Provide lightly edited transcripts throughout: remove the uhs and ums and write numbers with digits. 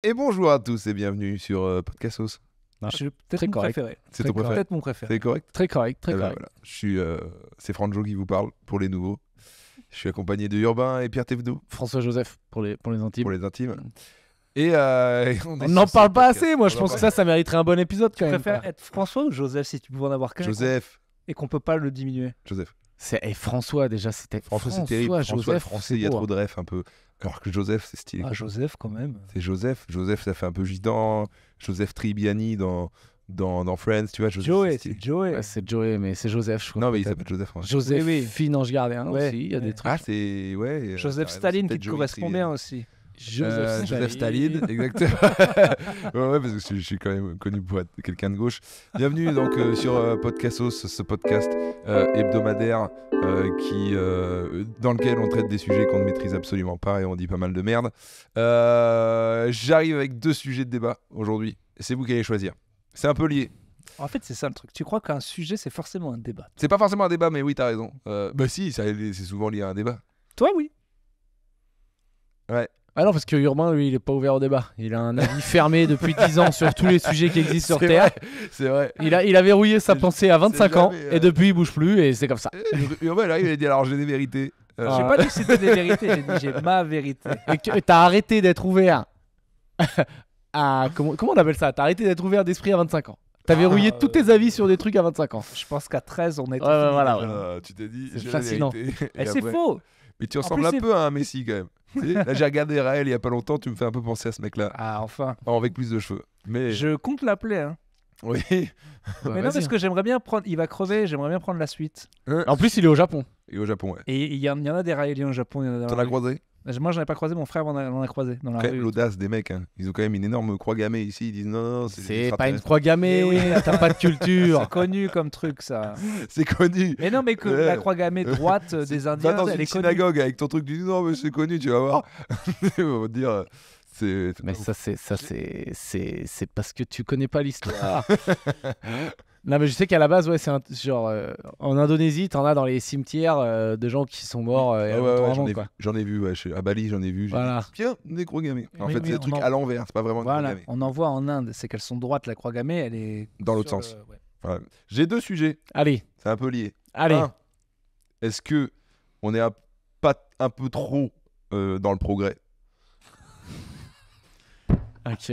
Et bonjour à tous et bienvenue sur Podcastos. C'est peut-être mon préféré. C'est ton préféré? Peut-être mon préféré. C'est correct? Très correct, très Eh ben correct. voilà. Je suis, c'est Franjo qui vous parle pour les nouveaux. Je suis accompagné de Urbain et Pierre Thévenot François-Joseph pour les intimes. pour les intimes. Et On n'en parle pas assez, moi je pense que ça mériterait un bon épisode quand Tu même. préfères être François ou Joseph si tu pouvais en avoir qu'un Joseph. et qu'on peut pas le diminuer? Joseph. Et François déjà c'était. François, c'est terrible. François, Joseph, français, il y a trop de refs un peu. Alors que Joseph, c'est stylé. Ah, Joseph quand même. C'est Joseph. Joseph, ça fait un peu gitan. Joseph Tribbiani dans Friends, tu vois. Joseph, Joey, c'est stylé. c'est Joey. Ouais, c'est Joey, mais c'est Joseph, je crois. Non, mais il peut-être. s'appelle Joseph. Ouais. Joseph, Oui, oui. fine ange gardien Ouais. aussi, il y a des trucs. Ah, c'est. Ouais. Joseph t'as raison, Staline c'est qui peut-être te Joey correspond Tribbiani. bien aussi. Joseph Staline, exactement. ouais, parce que je suis quand même connu pour être quelqu'un de gauche. Bienvenue donc sur Podcastos, ce podcast hebdomadaire dans lequel on traite des sujets qu'on ne maîtrise absolument pas et on dit pas mal de merde. J'arrive avec 2 sujets de débat aujourd'hui. C'est vous qui allez choisir. C'est un peu lié. En fait, c'est ça le truc. Tu crois qu'un sujet, c'est forcément un débat? C'est pas forcément un débat, mais oui, t'as raison. Bah si, c'est souvent lié à un débat. Toi, oui. Ouais. Ah non, parce que Urbain, lui, il est pas ouvert au débat. Il a un avis fermé depuis 10 ans sur tous les sujets qui existent sur C'est Terre. vrai, c'est vrai. Il a verrouillé sa pensée à 25 ans jamais, et depuis il bouge plus et c'est comme ça. Urbain, il arrive, il a dit alors j'ai des vérités. J'ai pas dit que c'était des vérités, j'ai dit j'ai ma vérité. Et t'as arrêté d'être ouvert à... Comment on appelle ça? T'as arrêté d'être ouvert d'esprit à 25 ans. T'as verrouillé tous tes avis sur des trucs à 25 ans. Je pense qu'à 13, on est. Ouais, voilà, ouais. Tu t'es dit, C'est j'ai la fascinant. vérité. Et Et c'est après- faux. Mais tu En ressembles plus, un c'est- peu à un Messi quand même. Tu sais, là, j'ai regardé Raël il y a pas longtemps, tu me fais un peu penser à ce mec-là, Ah, enfin. avec plus de cheveux. Mais Je compte l'appeler, hein. oui. Bah, Mais non, vas-y. parce que j'aimerais bien prendre. Il va crever, j'aimerais bien prendre la suite. En plus, il est au Japon. Et au Japon, ouais. Et il y en a des Raéliens au Japon. Il y en a dans T'en la as rue. croisé? Moi, j'en ai pas croisé, mon frère m'en a croisé dans la Quand même rue. l'audace des mecs. Hein. Ils ont quand même une énorme croix gammée ici. Ils disent non, C'est des pas une extraterrestres. croix gammée, Eh oui. t'as pas de culture. C'est connu comme truc, ça. C'est connu. Mais non, mais que Ouais. la croix gammée droite des Va Indiens, dans elle une est connue. synagogue avec ton truc, tu dis non, mais c'est connu, tu vas voir. Ils vont te dire, c'est. Mais c'est parce que tu connais pas l'histoire. Non, mais je sais qu'à la base, ouais, c'est genre en Indonésie, t'en as dans les cimetières de gens qui sont morts il y a Ah ouais, longtemps ouais, avant, j'en ai quoi. vu. J'en ai vu, ouais, à Bali, j'en ai vu. J'ai Voilà. dit, tiens, des croix gammées. En Oui, fait, oui, c'est des on trucs en- à l'envers, c'est pas vraiment une croix Voilà, gammée. on en voit en Inde, c'est qu'elles sont droites, la croix gammée, elle est. Dans l'autre sur sens. le- ouais. Voilà. J'ai 2 sujets, Allez, c'est un peu lié. allez. Un, est-ce que on est pas un peu trop dans le progrès? Ok.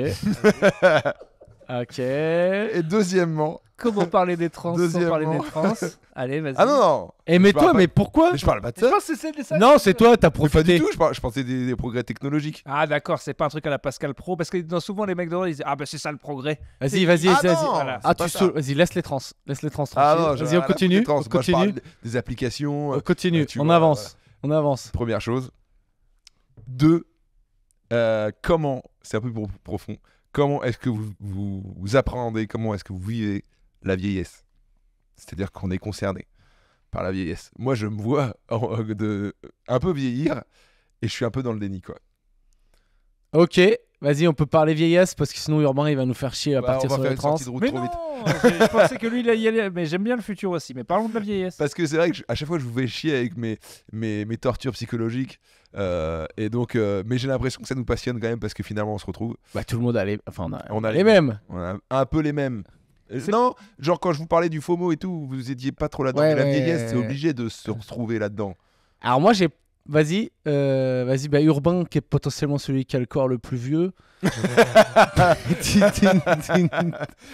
Ok. Et deuxièmement, Comment parler des trans sans parler des Deuxièmement. trans? Allez, vas-y. ah non, non, Et mais Je parle toi, pas- mais pourquoi? mais je parle pas de Je ça. pense que c'est ça. Non, c'est toi, t'as Mais pas du profité. tout, je pensais des progrès technologiques. Ah d'accord, c'est pas un truc à la Pascal Pro, parce que dans souvent les mecs de rôle, ils disent ah bah c'est ça le progrès. Vas-y, vas-y, Ah vas-y. non, voilà. c'est Ah, pas tu ça. vas-y, laisse les trans. Laisse les trans Ah tranquilles. non, Vas-y, on continue. On Moi, je parle continue. des applications. On continue. tu On vois, avance. On avance. Première chose. 2, comment, c'est un peu profond, comment est-ce que vous appréhendez, comment est-ce que vous vivez la vieillesse? C'est-à-dire qu'on est concerné par la vieillesse. Moi, je me vois un peu vieillir et je suis un peu dans le déni, quoi. Ok, vas-y, on peut parler vieillesse parce que sinon Urbain il va nous faire chier à Bah, partir on va sur faire les une trans. sortie de route Mais trop non, vite. je pensais que lui il y allait, mais j'aime bien le futur aussi. Mais parlons de la vieillesse. Parce que c'est vrai que à chaque fois, je vous fais chier avec mes tortures psychologiques. Et donc, mais j'ai l'impression que ça nous passionne quand même parce que finalement, on se retrouve. Bah tout le monde a les, enfin On a les mêmes. On a un peu les mêmes. Non, genre quand je vous parlais du FOMO et tout, vous étiez pas trop là-dedans. Ouais, mais la ouais. vieillesse, c'est obligé de se retrouver là-dedans. Alors moi j'ai, vas-y, bah Urbain qui est potentiellement celui qui a le corps le plus vieux.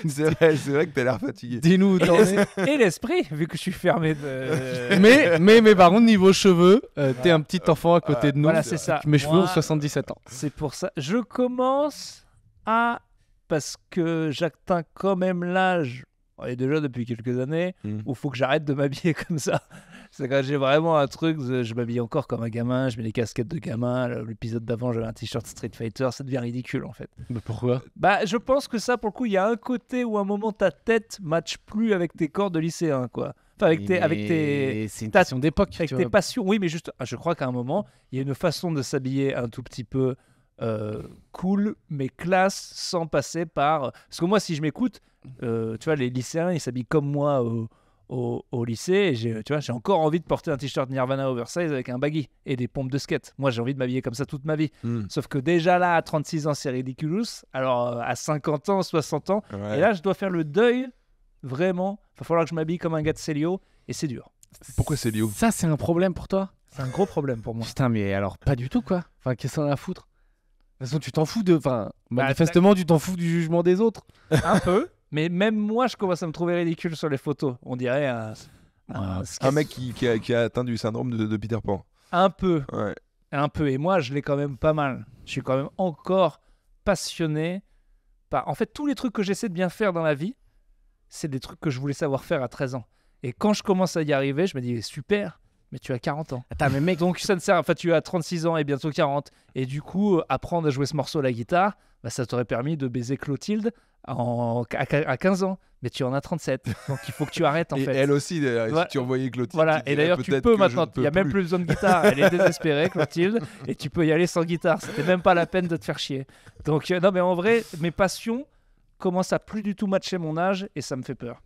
C'est vrai que t'as l'air fatigué. Dis-nous où t'en es. Et l'esprit, vu que je suis fermé de. mais par contre niveau cheveux, t'es un petit enfant à côté de nous. Voilà, c'est ça. Mes cheveux ont Moi, 77 ans. C'est pour ça. Je commence à. Parce que j'atteins quand même l'âge, et déjà depuis quelques années, Mm. où il faut que j'arrête de m'habiller comme ça. C'est quand j'ai vraiment un truc, je m'habille encore comme un gamin, je mets des casquettes de gamin. L'épisode d'avant, j'avais un t-shirt Street Fighter, ça devient ridicule en fait. Mais pourquoi? Bah, je pense que ça, pour le coup, il y a un côté où à un moment ta tête matche plus avec tes corps de lycéen, quoi. Enfin, avec tes C'est une ta- question d'époque. avec tu tes vois. passions. Oui, mais juste, je crois qu'à un moment, il y a une façon de s'habiller un tout petit peu cool, mais classe, sans passer par. Parce que moi, si je m'écoute, tu vois, les lycéens, ils s'habillent comme moi au lycée et j'ai encore envie de porter un t-shirt Nirvana oversize avec un baggy et des pompes de skate. Moi, j'ai envie de m'habiller comme ça toute ma vie. Sauf que déjà là, à 36 ans, c'est ridicule. Alors, à 50 ans, 60 ans, Ouais. et là, je dois faire le deuil. Vraiment, il va falloir que je m'habille comme un gars de Célio et c'est dur. Pourquoi c'est Léo? Ça, c'est un problème pour toi? C'est un gros problème pour moi. Putain, mais alors, pas du tout, quoi. Enfin, qu'est-ce qu'on a à foutre? De toute façon, tu t'en fous de. Enfin, Bah, manifestement, tu t'en fous du jugement des autres. Un peu, mais même moi, je commence à me trouver ridicule sur les photos. On dirait Un mec qui a atteint du syndrome de Peter Pan. un peu. Ouais. Un peu. Et moi, je l'ai quand même pas mal. Je suis quand même encore passionné par... En fait, tous les trucs que j'essaie de bien faire dans la vie, c'est des trucs que je voulais savoir faire à 13 ans. Et quand je commence à y arriver, je me dis, super, mais tu as 40 ans. Attends, mais mec, Donc ça ne sert... Enfin, tu as 36 ans et bientôt 40. Et du coup, apprendre à jouer ce morceau à la guitare, bah, ça t'aurait permis de baiser Clotilde à 15 ans. Mais tu en as 37. Donc il faut que tu arrêtes, en Et fait. elle aussi, d'ailleurs, Voilà. si tu envoyais Clotilde. Voilà, tu et dirais d'ailleurs tu peut-être peux que maintenant, je ne il n'y a peux même plus. plus besoin de guitare, elle est désespérée Clotilde, et tu peux y aller sans guitare, c'était même pas la peine de te faire chier. Donc non mais en vrai, mes passions commencent à plus du tout matcher mon âge et ça me fait peur.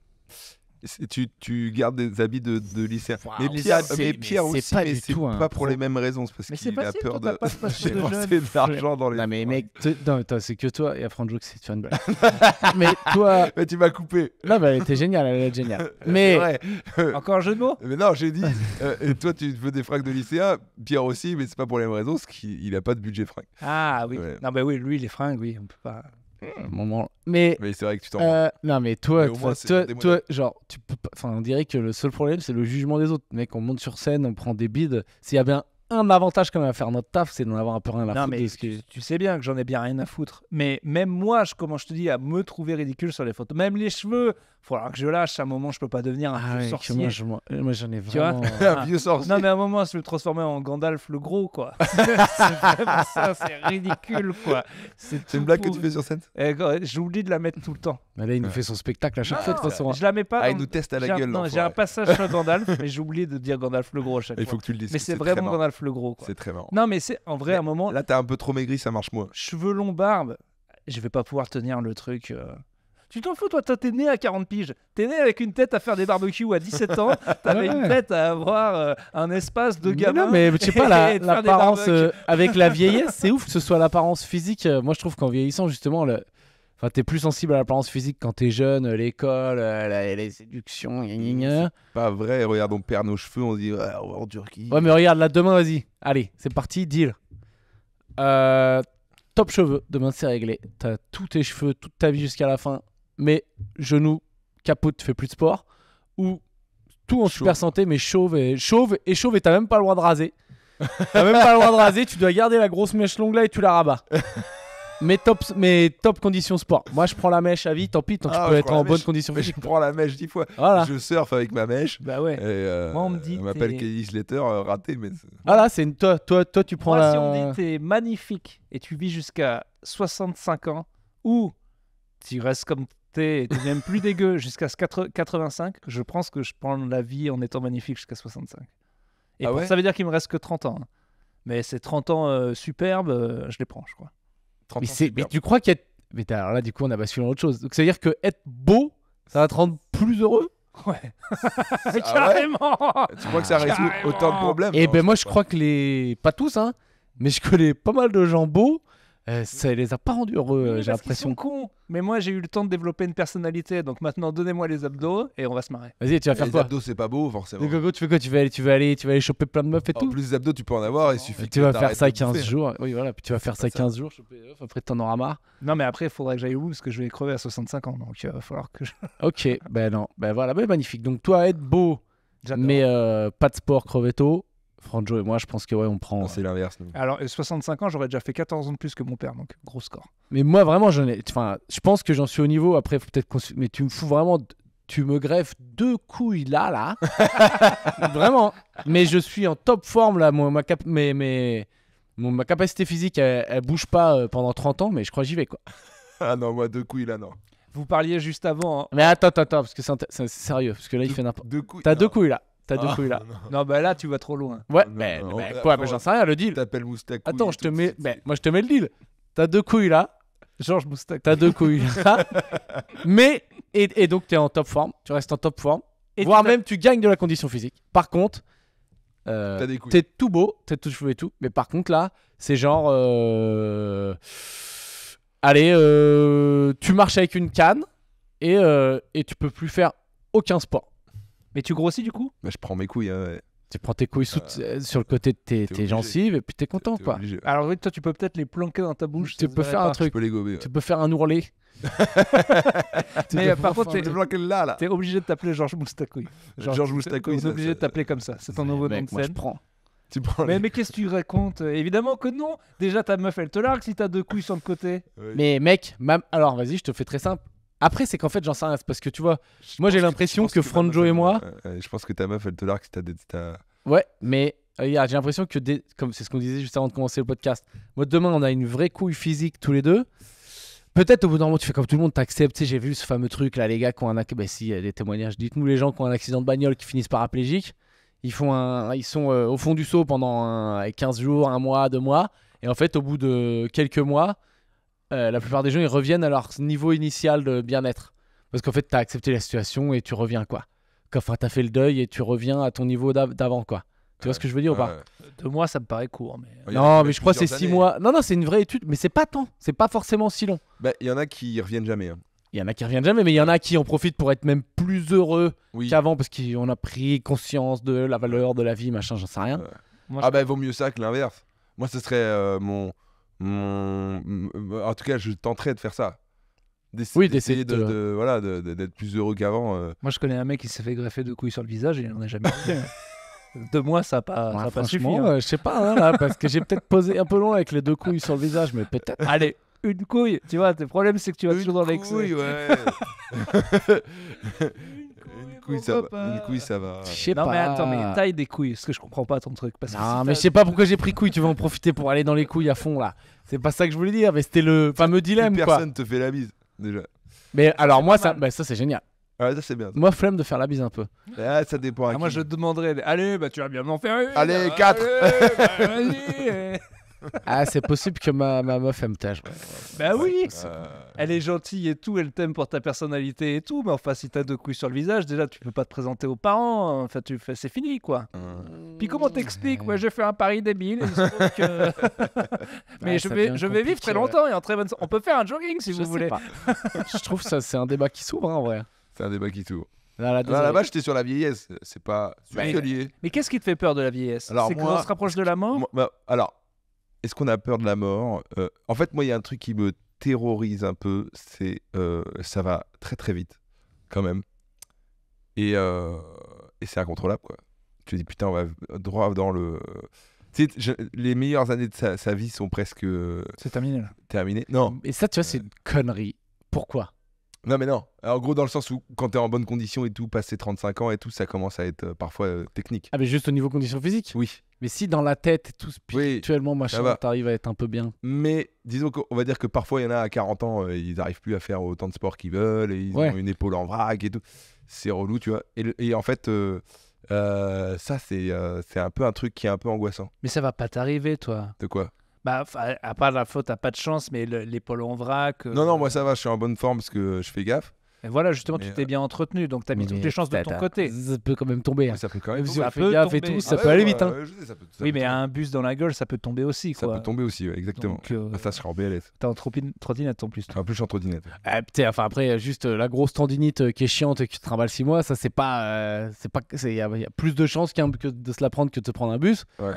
Tu gardes des habits de lycéen. Waouh, Mais Pierre, c'est- mais mais Pierre c'est aussi, pas mais du c'est tout un pas pour pro- les mêmes raisons. C'est parce Mais c'est qu'il a facile, peur toi, de t'as pas de passion de dépenser jeune. de l'argent dans les. non, mais mec, non, attends, c'est que toi, et après un joke, c'est de faire une blague. Mais toi, Mais tu m'as coupé. non, mais elle était géniale, elle est géniale. C'est Mais vrai. Encore un jeu de mots? Mais non, j'ai dit, et toi tu veux des fringues de lycéen, Pierre aussi, mais c'est pas pour les mêmes raisons, parce qu'il a pas de budget fringues. Ah oui, Ouais. non mais oui, lui les fringues, oui, on peut pas... moment. Mais Mais c'est vrai que tu t'en rends. non, mais toi, Mais au moins, c'est des toi, genre, tu peux pas. Enfin, on dirait que le seul problème, c'est le jugement des autres. Mec, on monte sur scène, on prend des bides. S'il y a bien un avantage quand même à faire notre taf, c'est d'en avoir un peu rien à Non foutre mais de ce que- tu sais bien que j'en ai bien rien à foutre. Mais même moi, comment je te dis, à me trouver ridicule sur les photos. Même les cheveux, il faudra que je lâche. À un moment, je peux pas devenir un Ah vieux ouais, que sorcier. moi, j'en ai Tu vois vraiment. Un vieux sorcier. Non mais à un moment, je vais me transformer en Gandalf le gros, quoi. c'est vraiment ça, c'est ridicule, quoi. C'est tout une blague que pour- tu fais sur scène? J'oublie de la mettre tout le temps. Mais là, il nous fait son spectacle à chaque fois de toute façon. Je la mets pas. Ah, dans- il nous teste à la j'ai un- gueule. Non, j'ai l'enfoiré. un passage sur Gandalf, mais j'oublie de dire Gandalf le gros à chaque Il fois. faut que tu le dises. Mais c'est très vraiment marrant. Gandalf le gros, quoi. C'est très marrant. Non mais c'est en vrai, à un moment, Là, t'as un peu trop maigri, ça marche moins. cheveux longs, barbe, je vais pas pouvoir tenir le truc. Tu t'en fous, toi, t'es né à 40 piges. T'es né avec une tête à faire des barbecues à 17 ans. T'avais Ouais. une tête à avoir un espace de Mais gamin. non, mais je sais pas, et de faire des l'apparence barbecues. avec la vieillesse, c'est ouf que ce soit l'apparence physique. Moi, je trouve qu'en vieillissant, justement, enfin, t'es plus sensible à l'apparence physique quand t'es jeune, l'école, les séductions, gna gna gna. Pas vrai, regarde, on perd nos cheveux, on se dit, ouais, on va en Turquie. Ouais, mais regarde, là, demain, vas-y. Allez, c'est parti, deal. Top cheveux, demain, c'est réglé. T'as tous tes cheveux, toute ta vie jusqu'à la fin. Mais genoux, capot, tu fais plus de sport. Ou tout en super santé, mais chauve, et t'as même pas le droit de raser. T'as même pas le droit de raser, tu dois garder la grosse mèche longue là et tu la rabats. mais top condition sport. Moi, je prends la mèche à vie, tant pis, tant que Ah, tu peux je être prends la en bonne mèche. condition Mais je physique. prends la mèche 10 fois. Voilà. Je surfe avec ma mèche. Bah ouais. Et Moi, on me dit, m'appelle t'es- Kelly Slater, raté, mais. Voilà, c'est une toi, tu prends Moi, la. si on me dit t'es magnifique et tu vis jusqu'à 65 ans, ou tu restes comme t'es et t'es même plus dégueu jusqu'à 85, je pense que je prends la vie en étant magnifique jusqu'à 65. Et Ah ouais ça veut dire qu'il me reste que 30 ans. Hein. Mais ces 30 ans superbes, je les prends, je crois. 30 Mais, ans, c'est- super. mais tu crois qu'être. Mais alors là, du coup, on a basculé dans autre chose. Donc, ça veut dire que être beau, ça va te rendre plus heureux. Ouais. ouais Carrément. Tu crois que ça résout Carrément. autant de problèmes? Et Non, ben moi, sais je pas. crois que pas tous, hein, mais je connais pas mal de gens beaux. Ça les a pas rendus heureux, Oui, j'ai parce qu'ils l'impression. sont cons. Mais moi, j'ai eu le temps de développer une personnalité. Donc maintenant, donnez-moi les abdos et on va se marrer. Vas-y, tu vas faire Les quoi abdos, c'est pas beau, forcément. Le gogo, tu fais quoi tu vas aller choper plein de meufs et En tout. plus, les abdos, tu peux en avoir, il suffit Tu que vas faire t'arrêtes ça de 15 bouffer. jours. Oui, voilà. Puis tu vas faire ça pas ça. 15 jours, choper des meufs, après t'en auras marre. Non, mais après, il faudrait que j'aille au bout parce que je vais crever à 65 ans. Donc il va falloir que je. Ok, ben non, ben voilà, ben magnifique. Donc toi, être beau, J'adore. mais pas de sport, crever tôt. Franjo et moi, je pense que ouais, on prend. Non, c'est l'inverse, nous. Alors, 65 ans, j'aurais déjà fait 14 ans de plus que mon père. Donc gros score. Mais moi, vraiment, je pense que j'en suis au niveau. Après, faut peut-être mais tu me fous vraiment. Tu me greffes 2 couilles là. Vraiment. Mais je suis en top forme là. Ma capacité physique, elle bouge pas pendant 30 ans, mais je crois que j'y vais quoi. Ah non, moi, 2 couilles là, non. Vous parliez juste avant. Hein. Mais attends, parce que c'est sérieux. Parce que là, il fait n'importe. 2 couilles. T'as non. 2 couilles là. T'as 2 Ah, couilles là. non. Non, bah là, tu vas trop loin. Ouais, Non, mais non, quoi, après, mais j'en sais rien, le deal. T'appelles Moustaki. Attends, je te mets. Moi, je te mets le deal. T'as 2 couilles là. Georges Moustak. T'as 2 couilles là. Mais. Et donc, t'es en top forme. Tu restes en top forme. Et Voire tu même tu gagnes de la condition physique. Par contre, T'as des couilles. t'es tout beau, t'as tout cheveux et tout. Mais par contre, là, c'est genre. Allez, tu marches avec une canne et tu peux plus faire aucun sport. Mais tu grossis du coup? Bah, je prends mes couilles. Hein, ouais. Tu prends tes couilles sur le côté de tes obligé. gencives et puis t'es content, T'es quoi. obligé. Alors oui, toi tu peux peut-être les planquer dans ta bouche. Tu ça se peux verrait faire pas. un truc. Je peux les gober. Ouais. Tu peux faire un ourlet. Mais par contre, Je bloque là. t'es obligé de t'appeler Georges Moustacouille. Georges Moustacouille, On est ça, obligé ça- de t'appeler comme ça. C'est ton nouveau nom Mec, de moi je scène. prends. Tu prends Mais qu'est-ce que tu racontes? Évidemment que non. Déjà ta meuf elle te largue si t'as 2 couilles sur le côté. Ouais. Mais mec, alors vas-y, je te fais très simple. Après, c'est qu'en fait, j'en sais rien. C'est parce que tu vois, Je moi, j'ai pense l'impression je pense que ta Franjo meuf, et moi- je pense que ta meuf, elle te largue si t'as. ouais, mais regarde, j'ai l'impression que comme c'est ce qu'on disait juste avant de commencer le podcast. Moi, demain, on a une vraie couille physique tous les deux. Peut-être au bout d'un moment, tu fais comme tout le monde, t'acceptes. Tu sais, j'ai vu ce fameux truc là, les gars qui ont un accident. Bah, si, il y a des témoignages. Dites-nous les gens qui ont un accident de bagnole qui finissent paraplégiques. Ils sont au fond du seau pendant 15 jours, 1 mois, 2 mois. Et en fait, au bout de quelques mois, la plupart des gens, ils reviennent à leur niveau initial de bien-être. Parce qu'en fait, t'as accepté la situation et tu reviens, quoi. Enfin, t'as fait le deuil et tu reviens à ton niveau d'avant, quoi. Tu vois ce que je veux dire ou pas? 2 mois ça me paraît court. Mais... Il y en a Non, qui mais je crois que c'est plusieurs 6 années. mois. Non, c'est une vraie étude, mais c'est pas tant. C'est pas forcément si long. Bah, il y en a qui reviennent jamais. Hein. Il y en a qui reviennent jamais, mais il y en a qui en profitent pour être même plus heureux Oui. qu'avant parce qu'on a pris conscience de la valeur de la vie, machin, j'en sais rien. Moi, Ah bah vaut mieux ça que l'inverse. Moi ce serait en tout cas je tenterais de faire ça. Oui, d'essayer de- voilà d'être plus heureux qu'avant. Moi, je connais un mec qui s'est fait greffer 2 couilles sur le visage et il en a jamais refait. 2 mois, ça n'a pas, Ouais, ça a pas suffi. franchement, hein. je sais pas, hein, là, parce que j'ai peut-être posé un peu loin avec les 2 couilles sur le visage, mais peut-être. Allez, une couille. Tu vois, le problème, c'est que tu vas toujours dans Une l'excès. couille, ouais. Une couille, ça va. Une couille, ça va. Je sais Non, pas. mais attends, mais taille des couilles, parce que je comprends pas ton truc. Parce que Non, si mais je sais pas pourquoi j'ai pris couille, tu vas en profiter pour aller dans les couilles à fond, là. C'est pas ça que je voulais dire, mais c'était le fameux dilemme, Plus quoi. personne te fait la bise déjà. Mais alors, c'est moi, pas mal. ça c'est génial. Ah ça c'est bien. Moi, flemme de faire la bise un peu. Ah, ça dépend. À Ah, moi, qui. je te demanderais, allez, bah, tu vas bien m'en faire une. Allez, 4. Allez, bah, vas-y. Ah, c'est possible que ma meuf aime tâche. Bah oui. Euh, Elle est gentille et tout, elle t'aime pour ta personnalité et tout, mais enfin, si t'as 2 couilles sur le visage, déjà, tu peux pas te présenter aux parents. Enfin, c'est fini, quoi. Puis comment t'expliques? Moi, j'ai fait un pari débile. Il se trouve que... mais Ouais, je ça vais, devient je vais vivre très compliqué, longtemps et en très bonne... On peut faire un jogging si Je vous sais voulez. pas. Je trouve ça, c'est un débat qui s'ouvre, hein, en vrai. C'est un débat qui s'ouvre. Là, Là-bas, j'étais sur la vieillesse. C'est pas Mais- lié. Mais qu'est-ce qui te fait peur de la vieillesse? Alors, C'est moi- qu'on se rapproche de la mort? Alors, est-ce qu'on a peur de la mort? En fait, moi, il y a un truc qui me terrorise un peu. C'est ça va très très vite, quand même. Et c'est incontrôlable, quoi. Tu te dis, putain, on va droit dans le. Tu sais, les meilleures années de sa vie sont presque C'est terminé, là. terminées. Non, Et ça, tu vois, c'est une connerie. Pourquoi? non, mais non. Alors, en gros, dans le sens où, quand t'es en bonne condition et tout, passer 35 ans et tout, ça commence à être parfois technique. Ah, mais juste au niveau conditions physiques. Oui. Mais si dans la tête et tout spirituellement, ça machin, va. t'arrives à être un peu bien. Mais disons qu'on va dire que parfois il y en a à 40 ans, ils n'arrivent plus à faire autant de sport qu'ils veulent, et ils Ouais. ont une épaule en vrac et tout. C'est relou, tu vois. Et en fait, ça, c'est un peu un truc qui est un peu angoissant. Mais ça va pas t'arriver, toi. De quoi? Bah, à part la faute, t'as pas de chance, mais l'épaule en vrac. Non, non, moi ça va, je suis en bonne forme parce que je fais gaffe. Et voilà, justement, tu Mais, t'es bien entretenu, donc t'as mis toutes les chances de ton côté. Ça peut quand même tomber. hein. Mais ça peut quand même Même si tomber. on fait peut gaffe et tomber. tout, Ah ça Ah peut ouais, aller ouais, vite. hein. ouais, je sais, ça peut Oui, mais tomber. un bus dans la gueule, ça peut tomber aussi, Ça quoi. peut tomber aussi, ouais, exactement. Donc, Ah, ça sera en BLS. t'es en trottinette en plus. En plus, je suis en trottinette. Ah, putain, enfin après, juste la grosse tendinite qui est chiante et qui te trimballe 6 mois, ça c'est pas. Il y a plus de chances que de se la prendre que de te prendre un bus. Ouais.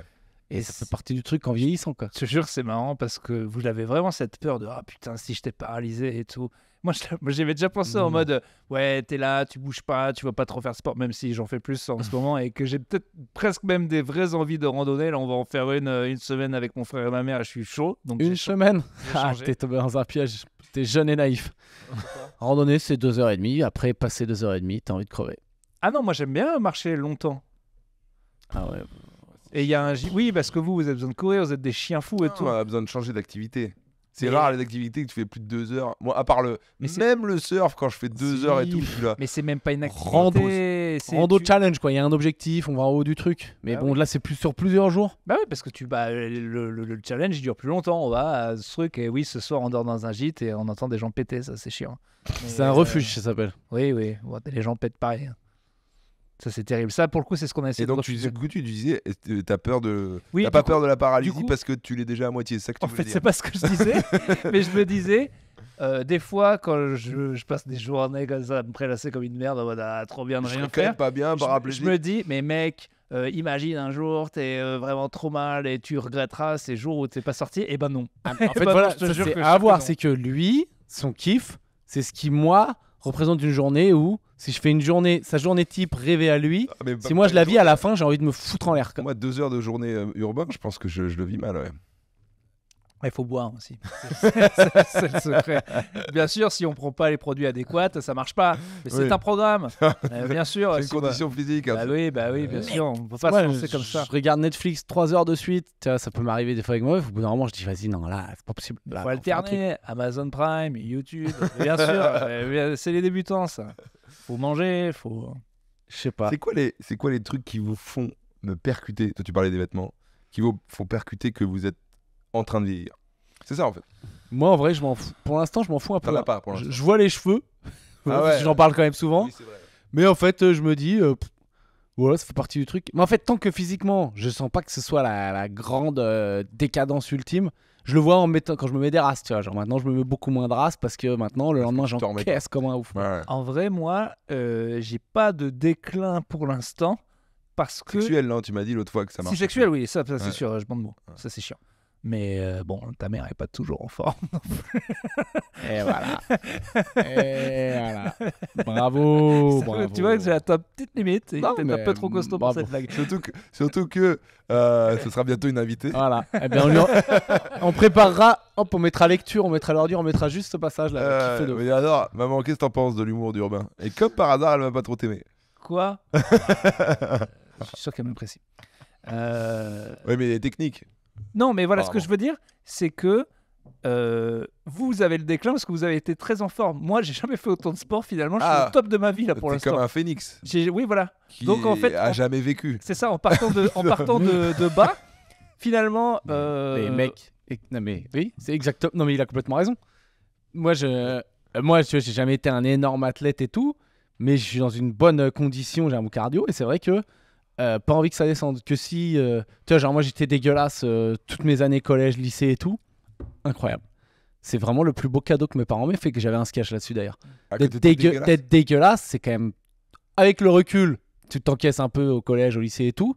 Et ça fait partie du truc en vieillissant, quoi. Je te jure, c'est marrant parce que vous avez vraiment cette peur de ah putain, si j'étais paralysé et tout. Moi, j'avais déjà pensé en mode ouais, t'es là, tu bouges pas, tu vas pas trop faire sport, même si j'en fais plus en ce moment et que j'ai peut-être presque même des vraies envies de randonnée. Là, on va en faire une semaine avec mon frère et ma mère et je suis chaud. Donc Une semaine. j'ai Ah, changé. t'es tombé dans un piège. T'es jeune et naïf. Randonnée, c'est 2h30. Après, passer 2h30, t'as envie de crever. Ah non, moi j'aime bien marcher longtemps. Ah ouais. Et il y a oui, parce que vous avez besoin de courir, vous êtes des chiens fous et tout. On a besoin de changer d'activité. C'est Mais- rare les activités que tu fais plus de 2 heures. Moi, à part Mais c'est- même le surf, quand je fais 2 Si. heures et tout, je suis là. Mais c'est même pas une Rando. activité. c'est- Rando tu- challenge, quoi. Il y a un objectif, on va en haut du truc. Mais Ah bon, oui. là, c'est plus sur plusieurs jours. Bah oui, parce que le challenge il dure plus longtemps. On va à ce truc et oui, ce soir on dort dans un gîte et on entend des gens péter, ça c'est chiant. C'est un refuge, ça s'appelle. Oui, oui, ouais, les gens pètent pareil. Ça, c'est terrible. Ça, pour le coup, c'est ce qu'on a essayé Et donc, de refuser. tu disais, t'as peur de. Oui, T'as du pas coup- peur de la paralysie du coup- parce que tu l'es déjà à moitié, c'est ça que tu En veux fait, dire. c'est pas ce que je disais, mais je me disais, des fois, quand je passe des journées comme ça, à me prélasser comme une merde, en mode trop bien de Je rien serais quand même faire, pas bien, je paraplégique. me dis, mais mec, imagine un jour, t'es vraiment trop mal et tu regretteras ces jours où t'es pas sorti. Et ben non. En fait, Bah non, voilà, je te ça, jure c'est que je à sais voir. que non. C'est que lui, son kiff, c'est ce qui, moi, représente une journée où, si je fais une journée, sa journée type rêvée à lui, Ah, mais si moi je la vis à la fin, j'ai envie de me foutre en l'air. Quoi. Moi, 2 heures de journée urbain, je pense que je le vis mal, ouais. Il faut boire aussi. C'est le secret. Bien sûr, si on prend pas les produits adéquats, ça marche pas. Mais c'est Oui. un programme. Bien sûr. C'est une si on va- condition physique. hein. Bah oui, bien sûr. On peut pas Moi, se lancer comme ça. Je regarde Netflix 3 heures de suite, tu vois, ça peut m'arriver des fois avec moi. Au bout d'un moment, je dis vas-y, non, là, c'est pas possible. Il Là, faut on fait un truc. alterner. Amazon Prime, YouTube. Bien sûr. C'est les débutants, ça. Faut manger, faut. Je sais pas. C'est quoi les trucs qui vous font me percuter? Toi, tu parlais des vêtements. Qui vous font percuter que vous êtes en train de vieillir. C'est ça, en fait. Moi, en vrai, je m'en fous. Pour l'instant, je m'en fous un peu. T'en as pas pour Je, l'instant. je vois les cheveux. Ah Parce que ouais. j'en parle quand même souvent. Oui, c'est vrai. Mais en fait, je me dis, voilà, ça fait partie du truc. Mais en fait, tant que physiquement, je sens pas que ce soit la grande décadence ultime, je le vois en mettant, quand je me mets des races, tu vois. Genre maintenant, je me mets beaucoup moins de races parce que maintenant, le lendemain, tu t'en remets j'encaisse comme un ouf. Ouais. En vrai, moi, j'ai pas de déclin pour l'instant parce que. Sexuel, non? Tu m'as dit l'autre fois que ça marche. Si sexuel, oui, ça c'est Ouais. sûr, je bande mot. Ça, c'est chiant. Mais bon, ta mère est pas toujours en forme. Et voilà. Et voilà. Bravo, bravo. Tu vois que j'ai la top petite limite. Et Non, peut-être un mais peu trop costaud pour bravo. cette blague. Surtout que ce sera bientôt une invitée. Voilà. Eh bien, on préparera. Hop, on mettra lecture, on mettra l'ordure, on mettra juste ce passage là. Kiffé de ouf. Mais alors, maman, qu'est-ce que t'en penses de l'humour d'Urbain? Et comme par hasard, elle va pas trop t'aimer. Quoi Je suis sûr qu'elle m'apprécie. Ouais, mais les techniques. Non, mais voilà, ce que Pardon. je veux dire, c'est que vous avez le déclin parce que vous avez été très en forme. Moi, j'ai jamais fait autant de sport finalement. Je suis au top de ma vie là pour T'es l'instant. comme un phénix Oui, voilà. qui Donc, en fait, a jamais vécu. C'est ça, en partant de bas, finalement. Les mecs. Non mais oui, c'est exactement. Non mais il a complètement raison. Moi tu vois, j'ai jamais été un énorme athlète et tout, mais je suis dans une bonne condition, j'ai un bon cardio et c'est vrai que pas envie que ça descende. Que si, tu vois, genre moi j'étais dégueulasse toutes mes années collège, lycée et tout, incroyable. C'est vraiment le plus beau cadeau que mes parents m'aient fait, que j'avais un sketch là-dessus d'ailleurs. À côté D'être de dégueulasse. d'être dégueulasse, c'est quand même avec le recul, tu t'encaisses un peu au collège, au lycée et tout.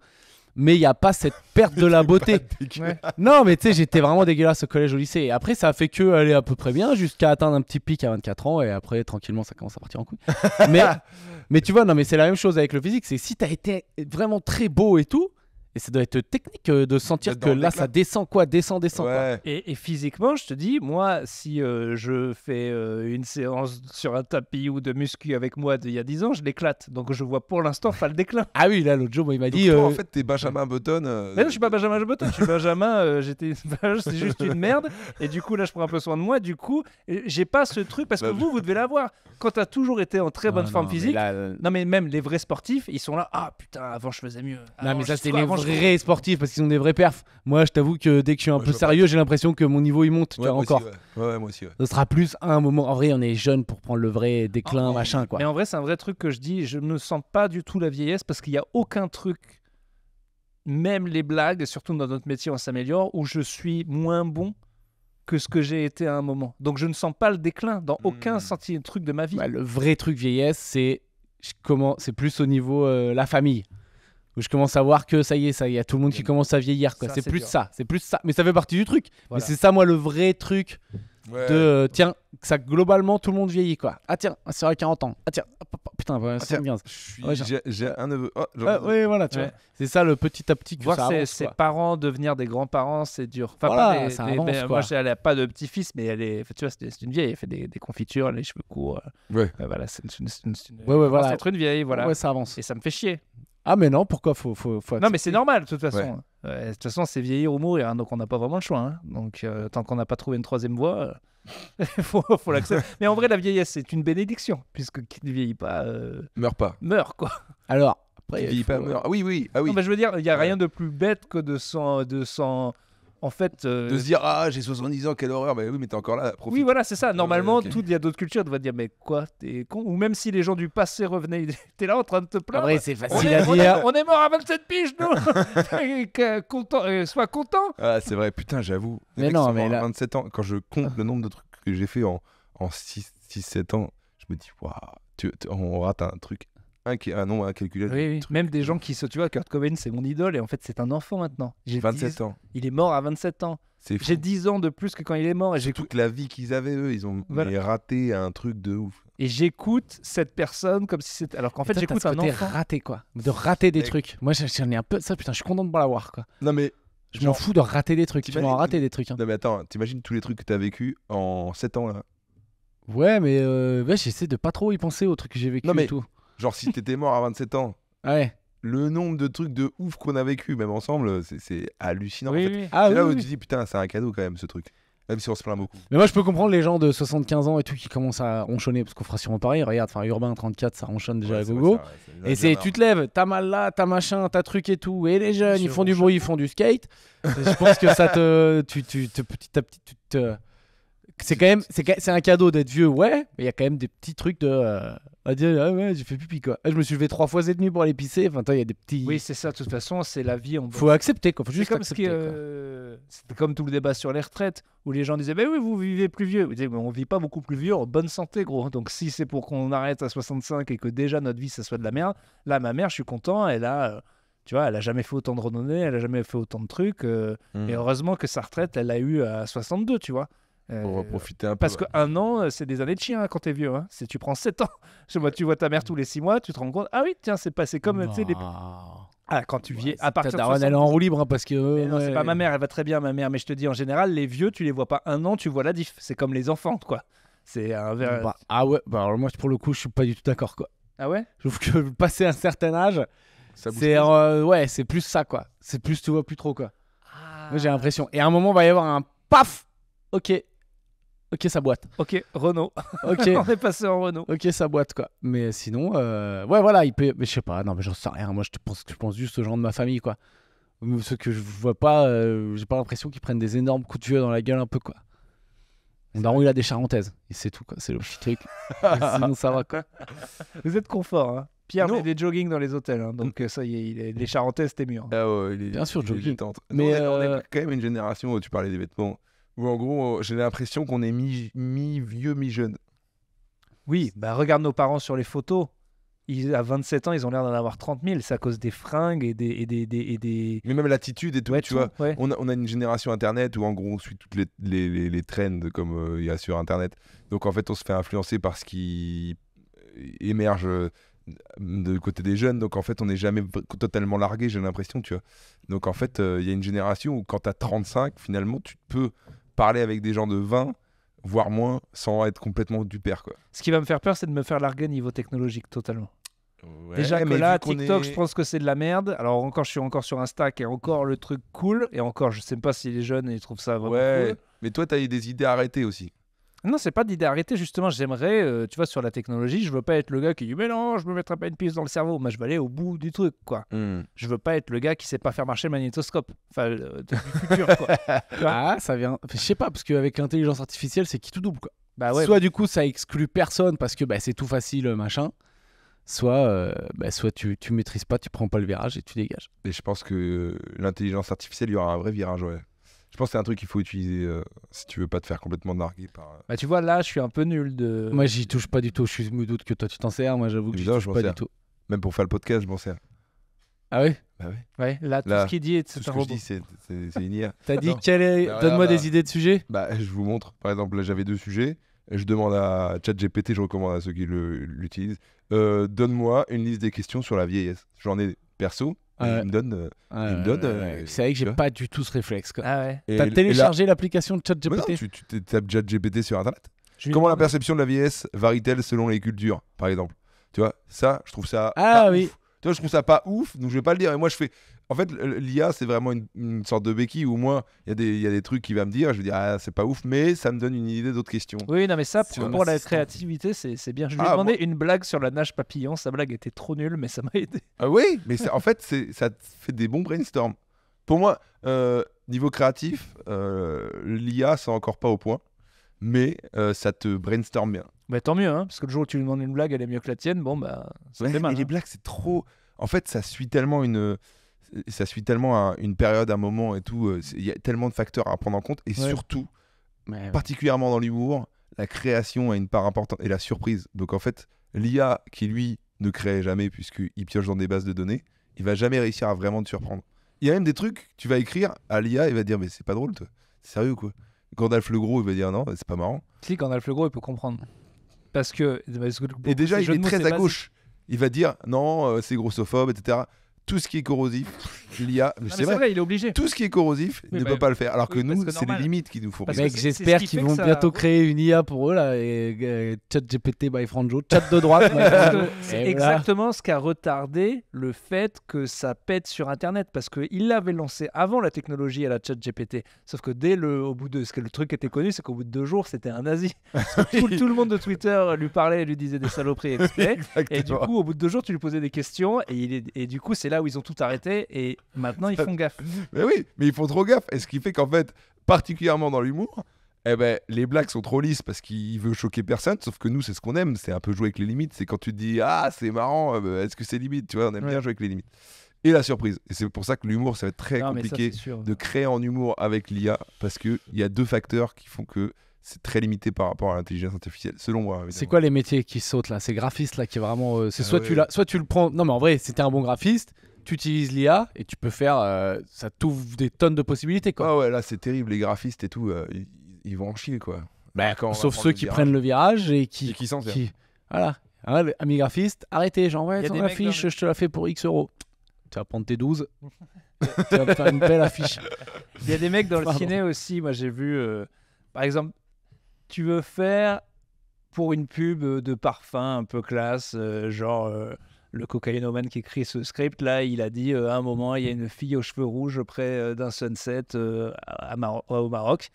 Mais il n'y a pas cette perte de la beauté. Ouais. Non, mais tu sais, j'étais vraiment dégueulasse au collège, au lycée. Et après, ça a fait que aller à peu près bien jusqu'à atteindre un petit pic à 24 ans. Et après, tranquillement, ça commence à partir en couille. mais tu vois, non, mais c'est la même chose avec le physique. C'est si tu as été vraiment très beau et tout, et ça doit être technique de sentir D'être que dans le là, déclin. ça descend quoi, descend quoi. Ouais. Et physiquement, je te dis, moi, si je fais une séance sur un tapis ou de muscu avec moi d'il y a 10 ans, je l'éclate. Donc je vois pour l'instant pas le déclin. Ah oui, là, l'autre jour, moi, il m'a Donc dit. toi, en fait, t'es Benjamin Button. Mais non, je suis pas Benjamin Button, je suis Benjamin, c'est juste une merde. Et du coup, là, je prends un peu soin de moi. Du coup, j'ai pas ce truc, parce que Bah, vous devez l'avoir. Quand t'as toujours été en très bonne forme mais physique, là, non mais même les vrais sportifs, ils sont là, ah putain, avant je faisais mieux. non, Avant, mais ça, je- c'est quoi, les avant, je- vrais sportifs parce qu'ils ont des vrais perfs. Moi, je t'avoue que dès que je suis un Ouais, peu je vois sérieux, j'ai l'impression que mon niveau il monte. Tu Ouais, vois, moi aussi, encore. ouais, moi aussi. Ouais. Ce sera plus à un moment. En vrai, on est jeune pour prendre le vrai déclin, Oh, machin, quoi. Mais en vrai, c'est un vrai truc que je dis, je ne sens pas du tout la vieillesse parce qu'il n'y a aucun truc, même les blagues, surtout dans notre métier, on s'améliore, où je suis moins bon que ce que j'ai été à un moment. Donc je ne sens pas le déclin dans aucun truc de ma vie. Bah, le vrai truc vieillesse, c'est c'est plus au niveau la famille. Où je commence à voir que ça y est, tout le monde qui commence à vieillir. Quoi. Ça, C'est c'est plus dur. ça, c'est plus ça. Mais ça fait partie du truc. Voilà. Mais c'est ça, moi, le vrai truc Ouais. de tiens, que ça globalement tout le monde vieillit, quoi. Ah tiens, c'est vrai 40 ans. Ah tiens, putain, ouais, Ah, tiens, 75. Ouais, Ouais, j'ai un neveu. Oh, j'en ai Ah, oui, voilà, tu Ouais. vois. C'est ça le petit à petit que Voir ça ses, avance, ses quoi. parents devenir des grands-parents, c'est dur. Enfin, Voilà, pas ça avance, quoi. moi, elle n'a pas de petit-fils, mais elle est, tu vois, c'est une vieille. Elle fait des confitures, elle a les cheveux courts. Ouais. Voilà, c'est une Ouais, voilà. c'est une vieille, voilà. Ouais, ça avance. Et ça me fait chier. Ah, mais non, pourquoi faut Non, mais accepter. c'est normal, de toute façon. Ouais. De toute façon, c'est vieillir ou mourir, hein, donc on n'a pas vraiment le choix. Hein. Donc, tant qu'on n'a pas trouvé une troisième voie, faut l'accepter. Mais en vrai, la vieillesse, c'est une bénédiction, puisque qui ne vieillit pas Meurs pas. meurt, quoi. Alors, Qui après, vieillit pas, meurt. Ah oui, oui. Ah oui. Non, mais je veux dire, il n'y a Ouais. rien de plus bête que de s'en En fait, De se dire, ah, j'ai 70 ans, quelle horreur. Mais oui, mais t'es encore là, profite. oui, voilà, c'est ça. Normalement, ok. il y a d'autres cultures, tu vas te dire, mais quoi, t'es con. Ou même si les gens du passé revenaient, t'es là en train de te plaindre. Après, c'est on, facile est, à on, dire. est, on est mort à 27 piges, nous. Content, sois content. Ah, c'est vrai, putain, j'avoue. Les Mais mecs non, sont mais morts à là- 27 ans, quand je compte le nombre de trucs que j'ai fait en 6-7 ans, je me dis, waouh, on rate un truc, un nombre incalculable. Oui, oui. Même des gens qui se. Tu vois, Kurt Cobain, c'est mon idole, et en fait, c'est un enfant maintenant. J'ai 27 10 ans. Il est mort à 27 ans. C'est fou. J'ai 10 ans de plus que quand il est mort. Et C'est toute la vie qu'ils avaient, eux, ils ont Voilà. mais raté un truc de ouf. Et j'écoute cette personne comme si c'était. Alors qu'en fait, Toi, t'as j'écoute ce un côté enfant. raté, quoi. De rater des Mec. trucs. Moi, j'en ai un peu de ça, putain, je suis content de pas l'avoir, quoi. Non, mais. Je m'en genre- fous de rater des trucs. Tu vas en T'imagines- rater des trucs. Hein. Non, mais attends, t'imagines tous les trucs que t'as vécu en 7 ans, là. Ouais, mais ouais, j'essaie de pas trop y penser aux trucs que j'ai vécu Non, mais- et tout. Genre, si t'étais mort à 27 ans, Ouais. le nombre de trucs de ouf qu'on a vécu, même ensemble, c'est hallucinant. Oui, en fait. oui. Ah C'est oui, là où oui. tu dis, putain, c'est un cadeau quand même, ce truc. Même si on se plaint beaucoup. Mais moi, je peux comprendre les gens de 75 ans et tout qui commencent à ronchonner, parce qu'on fera sûrement pareil. Regarde, enfin, Urbain 34, ça ronchonne déjà à Ouais, c'est gogo. vrai, Et c'est, tu te lèves, t'as mal là, t'as machin, t'as truc et tout. Et les jeunes, Je ils font du ronchonne. bruit, ils font du skate. Et je pense que ça te. Petit à petit, tu te. C'est quand même. C'est un cadeau d'être vieux, ouais. Mais il y a quand même des petits trucs de. À dire, ah ouais, j'ai fait pipi, quoi. Ah, je me suis levé 3 fois cette nuit pour aller pisser. Enfin, toi, il y a des petits. Oui, c'est ça. De toute façon, c'est la vie. Faut accepter, quoi. Faut C'est juste comme ce qui, accepter. Quoi. c'était comme tout le débat sur les retraites où les gens disaient, bah oui, vous vivez plus vieux. Vous dites, mais on vit pas beaucoup plus vieux en bonne santé, gros. Donc si c'est pour qu'on arrête à 65 et que déjà notre vie ça soit de la merde, là ma mère, je suis content. Elle a, tu vois, elle a jamais fait autant de randonnées, elle a jamais fait autant de trucs. Et heureusement que sa retraite, elle l'a eu à 62, tu vois. Pour profiter un peu. Parce qu'un an, c'est des années de chien hein, quand t'es vieux. Hein. Si tu prends 7 ans, tu vois ta mère tous les 6 mois, tu te rends compte, ah oui, tiens, c'est passé comme, tu sais, les... Ah, quand tu vis, à partir de daronne, elle est en 60. roue libre, hein, parce que. Mais non, c'est ouais. pas ma mère, elle va très bien, ma mère. Mais je te dis, en général, les vieux, tu les vois pas un an, tu vois la diff. C'est comme les enfants, quoi. C'est un verre. Bah, ah ouais, bah alors moi, pour le coup, je suis pas du tout d'accord, quoi. Ah ouais? Je trouve que passer un certain âge, Ça bouge c'est plus. ouais, c'est plus ça, quoi. C'est plus, tu vois plus trop, quoi. Moi, j'ai l'impression. Et à un moment, il va y avoir un paf. Ok, ça boite. Ok, Renault. Ok. On est passé en Renault. Ok, ça boite, quoi. Mais sinon, ouais, voilà, il peut. Mais je sais pas, non, mais j'en sais rien. Moi, je pense juste aux gens de ma famille, quoi. Ceux que je vois pas, j'ai pas l'impression qu'ils prennent des énormes coups de vieux dans la gueule, un peu, quoi. Mon daron, il a des charentaises. Et c'est tout, quoi. C'est le petit truc. Sinon, ça va, quoi. Vous êtes confort, hein. Pierre Non. met des jogging dans les hôtels, hein, donc ça y est, les Charentaises, t'es mûr. Ah ouais, Bien sûr, il est jogging. détente. Mais, Mais on est quand même une génération où tu parlais des vêtements. Où en gros, j'ai l'impression qu'on est mi-vieux, mi-jeune. Oui, bah regarde nos parents sur les photos. À 27 ans, ils ont l'air d'en avoir 30 000. C'est à cause des fringues et des... Mais même l'attitude et tout, Ouais, tu tout, vois. ouais. On a une génération internet où en gros on suit toutes les trends comme il y a sur internet. Donc en fait on se fait influencer par ce qui émerge de côté des jeunes. Donc en fait on n'est jamais totalement largué, j'ai l'impression, tu vois. Donc en fait il y a une génération où quand t'as 35, finalement tu peux parler avec des gens de 20, voire moins, sans être complètement du père, quoi. Ce qui va me faire peur, c'est de me faire larguer niveau technologique totalement. Ouais, Déjà que mais là, vu qu'on TikTok, est- je pense que c'est de la merde. Alors encore, je suis encore sur Insta, qui est encore le truc cool. Et encore, je sais pas si les jeunes ils trouvent ça vraiment Ouais, cool. mais toi t'as eu des idées arrêtées aussi. Non, c'est pas d'idée arrêtée. Justement, j'aimerais, tu vois, sur la technologie, je veux pas être le gars qui dit mais non, je me mettrai pas une puce dans le cerveau. Moi, je veux aller au bout du truc, quoi. Je veux pas être le gars qui sait pas faire marcher le magnétoscope. Enfin, du futur, quoi. Tu vois Ah, ça vient. Je sais pas, parce qu'avec l'intelligence artificielle, c'est qui tout double, quoi. Bah ouais. Soit du coup, ça exclut personne parce que bah, c'est tout facile, machin. Soit, soit tu maîtrises pas, tu prends pas le virage et tu dégages. Et je pense que l'intelligence artificielle, il y aura un vrai virage, ouais. Je pense que c'est un truc qu'il faut utiliser si tu veux pas te faire complètement narguer par... Bah tu vois, là, je suis un peu nul de. Moi, j'y touche pas du tout. Je me doute que toi, tu t'en sers. Moi, j'avoue que j'y Évidemment, touche je m'en pas sers. du tout. Même pour faire le podcast, je m'en sers. Ah oui. Bah ouais. Ouais, là, tout Là, ce qu'il dit, Tout c'est ce un que je robot. dis, c'est une IA. T'as dit Non. quel est. Bah, Donne-moi regarde, des idées de sujets. Bah, je vous montre. Par exemple, là, j'avais 2 sujets. Et je demande à ChatGPT, je recommande à ceux qui l'utilisent, donne-moi une liste des questions sur la vieillesse. J'en ai perso, et Ouais. il me donne... me donne, c'est vrai que tu j'ai vois. pas du tout ce réflexe, quoi. Ah ouais. et- T'as et là- téléchargé l'application de Mais non, ChatGPT. tu tapes ChatGPT sur Internet. Je lui Comment la demande- perception de la vieillesse varie-t-elle selon les cultures, par exemple? Tu vois, ça, je trouve ça Ah pas oui. ouf. Tu vois, je trouve ça pas ouf, donc je vais pas le dire. Et moi, je fais... En fait, l'IA, c'est vraiment une sorte de béquille où moi, il y a des trucs qu'il va me dire, je vais dire, ah, c'est pas ouf, mais ça me donne une idée d'autres questions. Oui, non, mais ça, Tu vois, pour la assistant. créativité, c'est bien. Je lui ai Ah, demandé une blague sur la nage papillon. Sa blague était trop nulle, mais ça m'a aidé. Ah oui, mais en fait, ça te fait des bons brainstorms. Pour moi, Niveau créatif, l'IA, c'est encore pas au point, mais ça te brainstorm bien. Bah, tant mieux, hein, parce que le jour où tu lui demandes une blague, elle est mieux que la tienne. Bon, bah, ça fait mal. Et les blagues, c'est trop. En fait, ça suit tellement une période, un moment et tout. Il y a tellement de facteurs à prendre en compte. Et surtout, particulièrement dans l'humour, la création a une part importante et la surprise. Donc en fait, l'IA qui lui ne crée jamais puisqu'il pioche dans des bases de données, il va jamais réussir à vraiment te surprendre. Il y a même des trucs, tu vas écrire à l'IA, il va dire mais c'est pas drôle toi, c'est sérieux quoi. Gandalf le Gros, il va dire non, c'est pas marrant. Si, Gandalf le Gros, il peut comprendre. Parce que et déjà, il est très à gauche. Il va dire non, c'est grossophobe, etc. Tout ce qui est corrosif, l'IA. C'est vrai, il est obligé. Tout ce qui est corrosif, il ne peut pas le faire. Alors que nous, c'est les limites qui nous font. Mec, j'espère qu'ils vont bientôt créer une IA pour eux là. Et ChatGPT by Franjo, chat de droite. C'est exactement ce qui a retardé le fait que ça pète sur Internet, parce qu'il l'avait lancé avant la technologie à la ChatGPT. Sauf que au bout de, ce que le truc était connu, c'est qu'au bout de 2 jours, c'était un nazi. tout le monde de Twitter lui parlait et lui disait des saloperies exprès. Et du coup, au bout de 2 jours, tu lui posais des questions et du coup, c'est là où ils ont tout arrêté et maintenant ils font gaffe. Mais oui, mais ils font trop gaffe. Et ce qui fait qu'en fait, particulièrement dans l'humour, les blagues sont trop lisses parce qu'il veut choquer personne. Sauf que nous, c'est ce qu'on aime, c'est un peu jouer avec les limites. C'est quand tu te dis ah c'est marrant, est-ce que c'est limite, tu vois, on aime bien jouer avec les limites. Et la surprise. Et c'est pour ça que l'humour, ça va être très compliqué de créer en humour avec l'IA parce qu'il y a 2 facteurs qui font que c'est très limité par rapport à l'intelligence artificielle, selon moi. Évidemment. C'est quoi les métiers qui sautent là? C'est graphiste là qui est vraiment. C'est soit tu le prends. Non mais en vrai, si t'es un bon graphiste, tu utilises l'IA et tu peux faire. Ça t'ouvre des tonnes de possibilités quoi. Ah ouais, là c'est terrible, les graphistes et tout, ils vont en chier quoi. Sauf ceux qui prennent le virage et qui s'en servent. Voilà. Amis graphistes, arrêtez, j'envoie ton affiche, je te la fais pour X euros. Tu vas prendre tes 12. Tu vas faire une belle affiche. Il y a des mecs dans le ciné aussi. Moi j'ai vu, par exemple. Tu veux faire pour une pub de parfum un peu classe, le cocaïnomane qui écrit ce script, là, il a dit à un moment, il y a une fille aux cheveux rouges près d'un sunset au Maroc.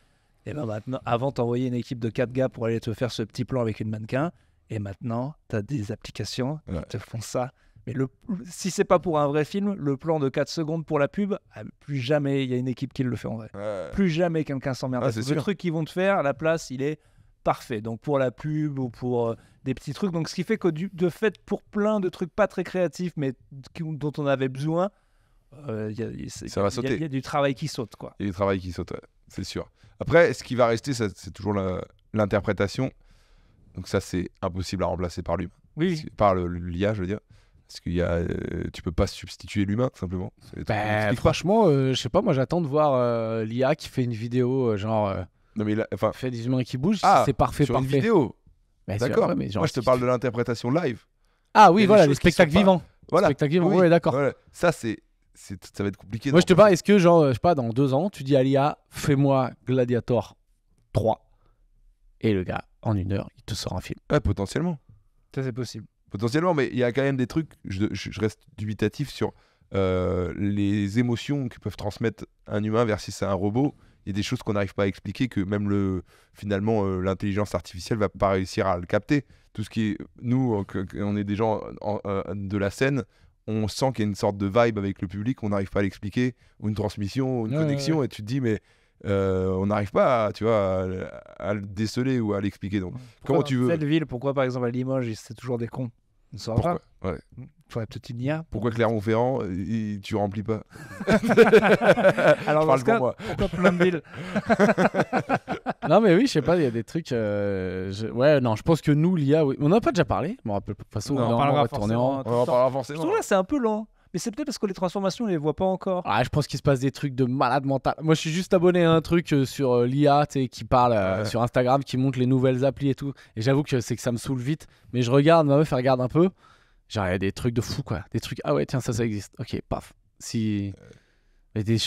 Et ben maintenant, avant, t'envoyais une équipe de 4 gars pour aller te faire ce petit plan avec une mannequin. Et maintenant, t'as des applications qui te font ça. Mais si c'est pas pour un vrai film, le plan de 4 secondes pour la pub, plus jamais il y a une équipe qui le fait en vrai. Plus jamais quelqu'un s'emmerde. Le truc qu'ils vont te faire, à la place, il est parfait. Donc pour la pub ou pour des petits trucs. Donc ce qui fait que de fait, pour plein de trucs pas très créatifs, mais dont on avait besoin, ça va sauter. Il y a du travail qui saute, quoi. Il y a du travail qui saute, c'est sûr. Après, ce qui va rester, c'est toujours l'interprétation. Donc ça, c'est impossible à remplacer par l'humain. Oui. Par l'IA, je veux dire. Parce que tu peux pas substituer l'humain, tout simplement. Franchement, je sais pas, moi j'attends de voir l'IA qui fait une vidéo non, mais fait des humains qui bougent, c'est parfait. Sur une vidéo. D'accord. Moi, je te parle de l'interprétation live. Ah oui, voilà, les spectacles vivants. Voilà. Spectacles vivants, oui, d'accord. Voilà. Ça, ça va être compliqué. Moi, je te parle, est-ce que, je sais pas, dans 2 ans, tu dis à l'IA, fais-moi Gladiator 3. Et le gars, en 1 heure, il te sort un film. Ouais, potentiellement. Ça, c'est possible. Potentiellement, mais il y a quand même des trucs, je reste dubitatif sur les émotions que peuvent transmettre un humain versus un robot. Il y a des choses qu'on n'arrive pas à expliquer, que même l'intelligence artificielle va pas réussir à le capter. Tout ce qui est, nous, on est des gens de la scène, on sent qu'il y a une sorte de vibe avec le public, on n'arrive pas à l'expliquer, ou une transmission, ou une connexion, et tu te dis, mais on n'arrive pas à le déceler ou à l'expliquer. Donc, comment tu veux... Cette ville, pourquoi par exemple à Limoges, c'est toujours des cons? On ne saura pas. Ouais. Faudrait peut-être une IA. Pourquoi Clermont-Ferrand, tu remplis pas? Alors dans ce cas, pourquoi plein de villes? Non mais oui, je sais pas, il y a des trucs. Je pense que nous, l'IA, oui. On n'a pas déjà parlé. Je me rappelle pas. De toute façon, on en parlera forcément. On en parlera forcément. Surtout là, c'est un peu lent. Mais c'est peut-être parce que les transformations, on les voit pas encore. Ah, je pense qu'il se passe des trucs de malade mental. Moi, je suis juste abonné à un truc sur l'IA qui parle sur Instagram, qui montre les nouvelles applis et tout. Et j'avoue que c'est que ça me saoule vite. Mais je regarde, ma meuf, elle regarde un peu. Genre, il y a des trucs de fou, quoi. Des trucs, ah ouais, tiens, ça existe. Ok, paf. Je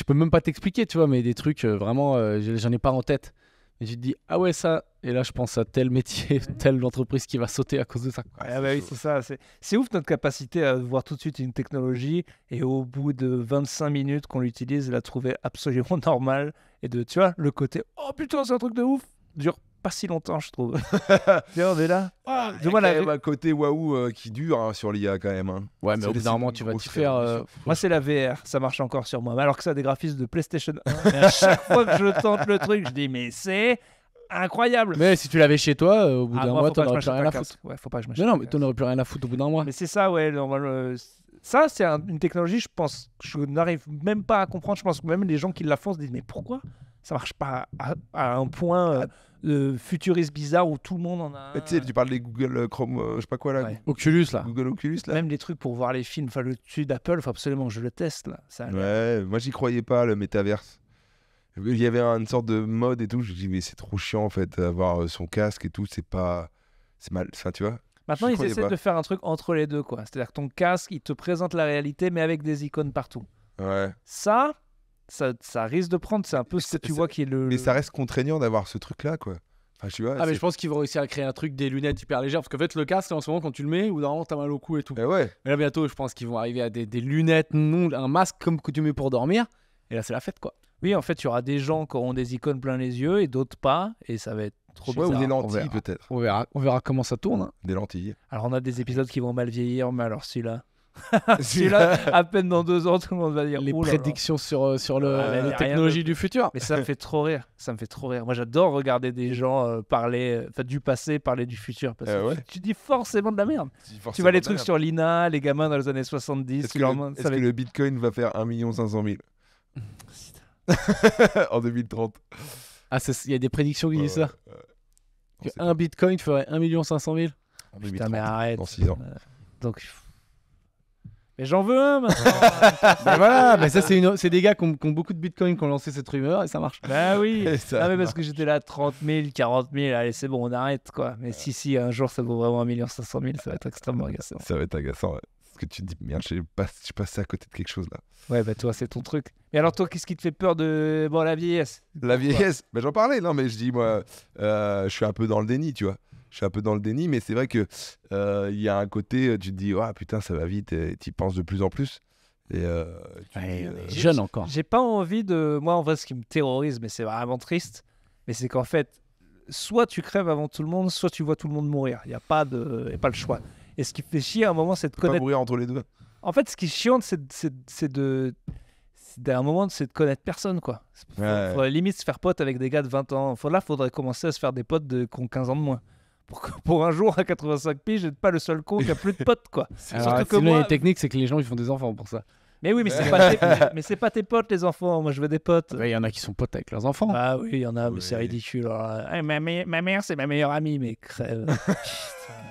peux même pas t'expliquer, tu vois, mais des trucs vraiment, j'en ai pas en tête. Et tu te dis, ah ouais, ça. Et là, je pense à tel métier, telle entreprise qui va sauter à cause de ça. Oui, c'est ça. C'est ouf notre capacité à voir tout de suite une technologie et au bout de 25 minutes qu'on l'utilise, la trouver absolument normale. Et tu vois, le côté, oh putain, c'est un truc de ouf, dure pas si longtemps, je trouve. Viens, on est là. Il y a Dis-moi quand la- même un côté waouh qui dure hein, sur l'IA quand même. Hein. Ouais, mais C'est au bout laissé d'un une moment, tu vas grosse t'y faire. révolution. Moi, c'est la VR, ça marche encore sur moi. Mais alors que ça a des graphismes de PlayStation 1. Et à chaque fois que je tente le truc, je dis, mais c'est incroyable. Mais si tu l'avais chez toi, au bout Ah, d'un moi, mois, faut pas t'en que aurais je plus m'achète rien à un foutre. casque. Ouais, faut pas que je m'achète Non, un mais casque. t'en aurais plus rien à foutre au bout d'un mois. Mais c'est ça, ouais. Ça, c'est une technologie, je pense, je n'arrive même pas à comprendre. Je pense que même les gens qui la font se disent, mais pourquoi ça marche pas à un point futuriste bizarre où tout le monde en a Mais tu sais, tu parles des Google Chrome, je sais pas quoi là. Ouais. Oculus, là. Google Oculus là. Même les trucs pour voir les films, enfin le dessus d'Apple, faut absolument que je le teste là. Ça a l'air- Ouais, moi j'y croyais pas le métaverse. Il y avait une sorte de mode et tout. Je me dis mais c'est trop chiant en fait avoir son casque et tout. C'est mal. Enfin tu vois. Maintenant, J'y ils croyais essaient pas. de faire un truc entre les deux, quoi. C'est-à-dire que ton casque, il te présente la réalité, mais avec des icônes partout. Ouais. Ça risque de prendre. C'est un peu ce que tu vois qui est le. Mais ça reste contraignant d'avoir ce truc là quoi. Enfin tu vois. Ah, mais c'est- je pense qu'ils vont réussir à créer un truc, des lunettes hyper légères. Parce qu'en fait, le casque, là, en ce moment, quand tu le mets, ou normalement, t'as mal au cou et tout. Eh ouais. Mais là, bientôt, je pense qu'ils vont arriver à des lunettes, non, un masque comme que tu mets pour dormir. Et là, c'est la fête, quoi. Oui, en fait, il y aura des gens qui auront des icônes plein les yeux et d'autres pas, et ça va être trop Ouais, ou bizarre. des on lentilles verra. peut-être. On verra comment ça tourne. Hein. Des lentilles. Alors, on a des épisodes qui vont mal vieillir, mais alors celui-là. Celui-là, à peine dans 2 ans, tout le monde va dire. Les oh là là. prédictions sur Ah, mais les rien technologies du futur. Mais ça me fait trop rire. Ça me fait trop rire. Moi, j'adore regarder des gens parler, du passé, parler du futur. Parce que Ouais. tu dis forcément de la merde. Tu vois les trucs sur l'INA, les gamins dans les années 70. Est-ce tu que, leur le, demandes, est-ce ça que va être- le Bitcoin va faire 1 500 000 en 2030? Ah, il y a des prédictions qui disent ça. On sait Un bitcoin ferait 1 500 000. En Putain, 2030, mais arrête. dans 6 ans. Donc. Mais j'en veux un maintenant. Mais voilà, mais ça, c'est des gars qui ont beaucoup de bitcoins qui ont lancé cette rumeur et ça marche. Bah oui. Et ça Ah, mais parce marche. que j'étais là 30 000, 40 000. Allez, c'est bon, on arrête quoi. Mais si, un jour ça vaut vraiment 1 500 000, ça va être extrêmement agaçant. Ça va être agaçant. Ouais. Parce que tu te dis, merde, je suis passé à côté de quelque chose là. Ouais, bah toi, c'est ton truc. Et alors, toi, qu'est-ce qui te fait peur de. Bon, la vieillesse. La vieillesse, bah, j'en parlais, non, mais je dis, moi, je suis un peu dans le déni, tu vois. Je suis un peu dans le déni, mais c'est vrai que il y a un côté, tu te dis, ah putain, ça va vite, et tu y penses de plus en plus. Et tu Ouais, dis, on est jeune encore. J'ai pas envie de. Moi, en vrai, ce qui me terrorise, mais c'est vraiment triste, mais c'est qu'en fait, soit tu crèves avant tout le monde, soit tu vois tout le monde mourir. Il n'y a pas le choix. Et ce qui fait chier à un moment, c'est de tu peux pas connaître. mourir entre les deux. En fait, ce qui est chiant, à un moment, c'est de connaître personne, quoi. Ouais. Faudrait limite se faire pote avec des gars de 20 ans. Faudrait commencer à se faire des potes qui ont 15 ans de moins. Pour un jour, à 85 piges, j'être pas le seul con qui a plus de potes, quoi. Alors, Surtout que sinon, moi- les techniques, c'est que les gens ils font des enfants pour ça. Mais oui, mais c'est pas tes potes, les enfants. Moi, je veux des potes. Il y en a qui sont potes avec leurs enfants. Ah oui, il y en a, mais Ouais. c'est ridicule. Alors, ma mère, c'est ma meilleure amie, mais crève.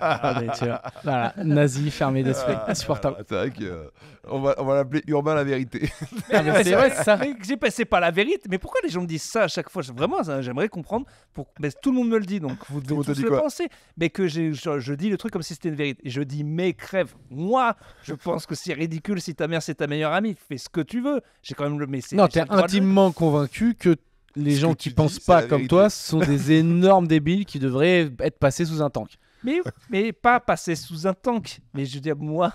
Ah, mais tu vois, voilà, nazi, fermé d'esprit, insupportable. C'est vrai que on va l'appeler Urbain la vérité. Ah, mais c'est vrai, c'est ça. Mais c'est pas la vérité. Mais pourquoi les gens me disent ça à chaque fois? Vraiment, j'aimerais comprendre. Mais tout le monde me le dit, donc vous devez monde te tous dit le quoi? penser. Mais que je dis le truc comme si c'était une vérité. Et je dis, mais crève. Moi, je pense que c'est ridicule si ta mère c'est ta meilleure amie. Fais ce que tu veux. J'ai quand même le. Mais Non, j'ai t'es le droit de le- intimement convaincu que les Ce gens que qui tu pensent dis, c'est pas la comme vérité. toi sont des énormes débiles qui devraient être passés sous un tank. Mais pas passer sous un tank. Mais je veux dire, moi.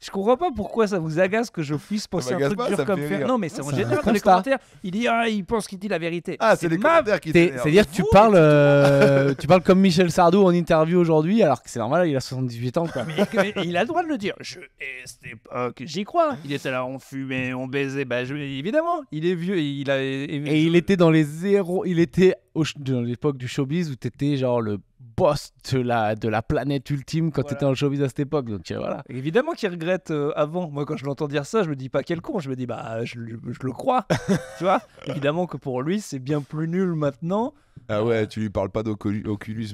Je comprends pas pourquoi ça vous agace que je puisse penser un m'agace truc pas, dur ça me comme fait faire. rire. Non, mais c'est en C'est un général dans les constat. commentaires. Il pense qu'il dit la vérité. Ah, c'est les ma- commentaires qui t'énervent. C'est-à-dire que tu Vous, parles, tu parles comme Michel Sardou en interview aujourd'hui, alors que c'est normal, il a 78 ans. Quoi. Mais il a le droit de le dire. Je hais cette époque. J'y crois. Il était là, on fumait, on baisait. Bah, évidemment, il est vieux. Et il était dans les zéros. Il était dans l'époque du showbiz où t'étais genre le boss de la planète ultime quand Voilà. t'étais dans le showbiz à cette époque. Donc voilà. Évidemment qu'il regrette avant. Moi, quand je l'entends dire ça, je me dis pas quel con. Je me dis, bah, je le crois. Tu vois. Évidemment que pour lui, c'est bien plus nul maintenant. Ah ouais, tu lui parles pas d'Oculus,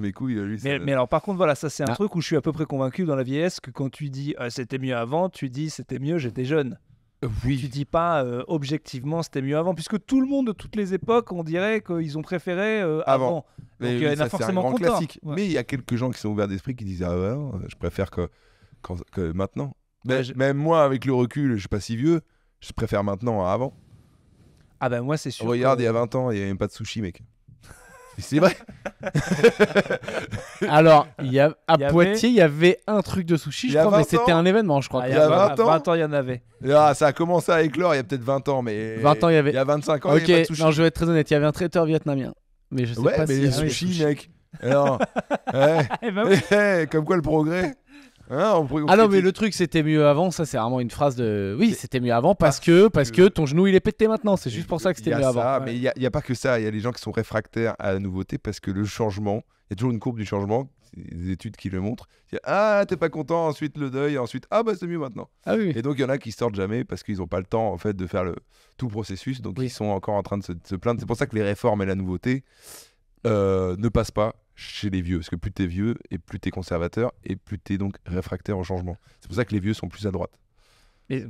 mes couilles. Lui, Mais alors, par contre, voilà, ça, c'est un Ah. truc où je suis à peu près convaincu dans la vieillesse que quand tu dis c'était mieux avant, tu dis c'était mieux, j'étais jeune. Tu dis pas objectivement c'était mieux avant, puisque tout le monde de toutes les époques, on dirait qu'ils ont préféré avant. Mais Donc, oui, il y en a ça, c'est un forcément grand content. classique. Ouais. Mais il y a quelques gens qui sont ouverts d'esprit qui disent ah ouais, non, je préfère que maintenant. Ouais, Mais, même moi, avec le recul, je suis pas si vieux. Je préfère maintenant à avant. Ah ben moi, c'est sûr. Regarde, que- il y a 20 ans, il y avait même pas de sushi, mec. Et c'est vrai. Alors, à Il y avait- Poitiers, il y avait un truc de sushi, Il je y a crois, mais 20 c'était ans. un événement, je crois. Ah, il y a 20 ans. 20 ans, il y en avait. Ah, ça a commencé à éclore il y a peut-être 20 ans, mais 20 ans, il y avait. il y a 25 ans, il Ok, y avait pas de sushi. non, je vais être très honnête, il y avait un traiteur vietnamien. mais je sais Ouais, pas mais si. les Ah oui, sushis, mec. Alors, Eh ben oui. comme quoi le progrès hein, on Ah non, mais le truc, c'était mieux avant. Ça, c'est vraiment une phrase de. Oui, c'était mieux avant parce que ton genou il est pété maintenant. C'est juste pour ça que c'était mieux avant. Ça, Ouais. mais il y a pas que ça. Il y a les gens qui sont réfractaires à la nouveauté parce que le changement, il y a toujours une courbe du changement. C'est des études qui le montrent. Ah, t'es pas content, ensuite le deuil, ensuite ah bah c'est mieux maintenant. Ah oui. Et donc il y en a qui sortent jamais parce qu'ils n'ont pas le temps en fait de faire tout le processus, donc Oui. ils sont encore en train de se plaindre. C'est pour ça que les réformes et la nouveauté ne passent pas chez les vieux, parce que plus t'es vieux et plus t'es conservateur et plus t'es donc réfractaire au changement. C'est pour ça que les vieux sont plus à droite. Mais,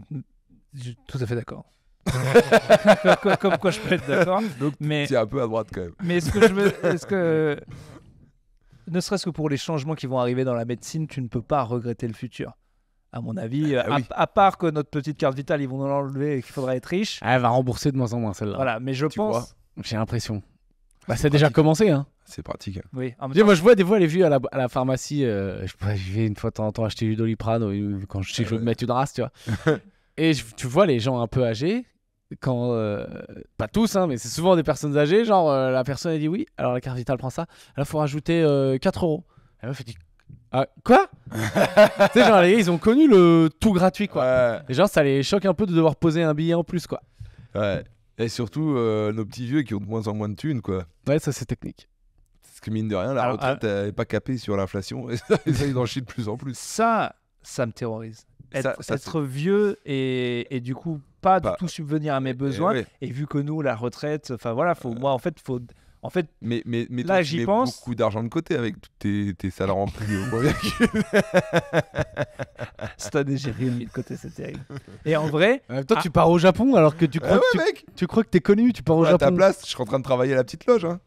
je suis tout à fait d'accord. Comme quoi je peux être d'accord. Donc Mais, c'est un peu à droite quand même. mais est-ce que ne serait-ce que pour les changements qui vont arriver dans la médecine, tu ne peux pas regretter le futur. À mon avis, oui. à part que notre petite carte vitale, ils vont nous l'enlever et qu'il faudra être riche. Ah, elle va rembourser de moins en moins celle-là. Voilà, mais je Tu pense. crois J'ai l'impression. Bah, ça a déjà commencé, hein. C'est pratique. Oui, en même Tu sais, temps, moi, je vois des fois les vieux à la pharmacie. Je vais une fois de temps en temps acheter du Doliprane quand je sais que je veux me mettre une race, tu vois. Et tu vois les gens un peu âgés, quand. Pas tous, hein, mais c'est souvent des personnes âgées. Genre, la personne a dit oui, alors la carte vitale prend ça. Là, il faut rajouter 4 €. La meuf, elle dit ah, quoi. Tu sais, genre, les gars, ils ont connu le tout gratuit, quoi. Ouais. Et genre, ça les choque un peu de devoir poser un billet en plus, quoi. Ouais. Et surtout nos petits vieux qui ont de moins en moins de thunes, quoi. Ouais, ça, c'est technique. Parce que mine de rien, la Alors, retraite n'est pas capée sur l'inflation et ça, ils en chient de plus en plus. ça me terrorise. Ça, Être vieux et du coup pas du Pas- tout subvenir à mes besoins. Ouais. Et vu que nous, la retraite, enfin voilà, moi en fait, Mais Là, toi, j'y tu mets pense. beaucoup d'argent de côté avec tous tes salaires remplis au point virgule. cette année, j'ai rien mis de côté, c'est terrible. Et en vrai, En même temps, tu pars au Japon alors que tu crois, Ah que ouais, mec. tu crois que t'es connu, tu pars au À ta Japon. place, je suis en train de travailler à la petite loge. Hein.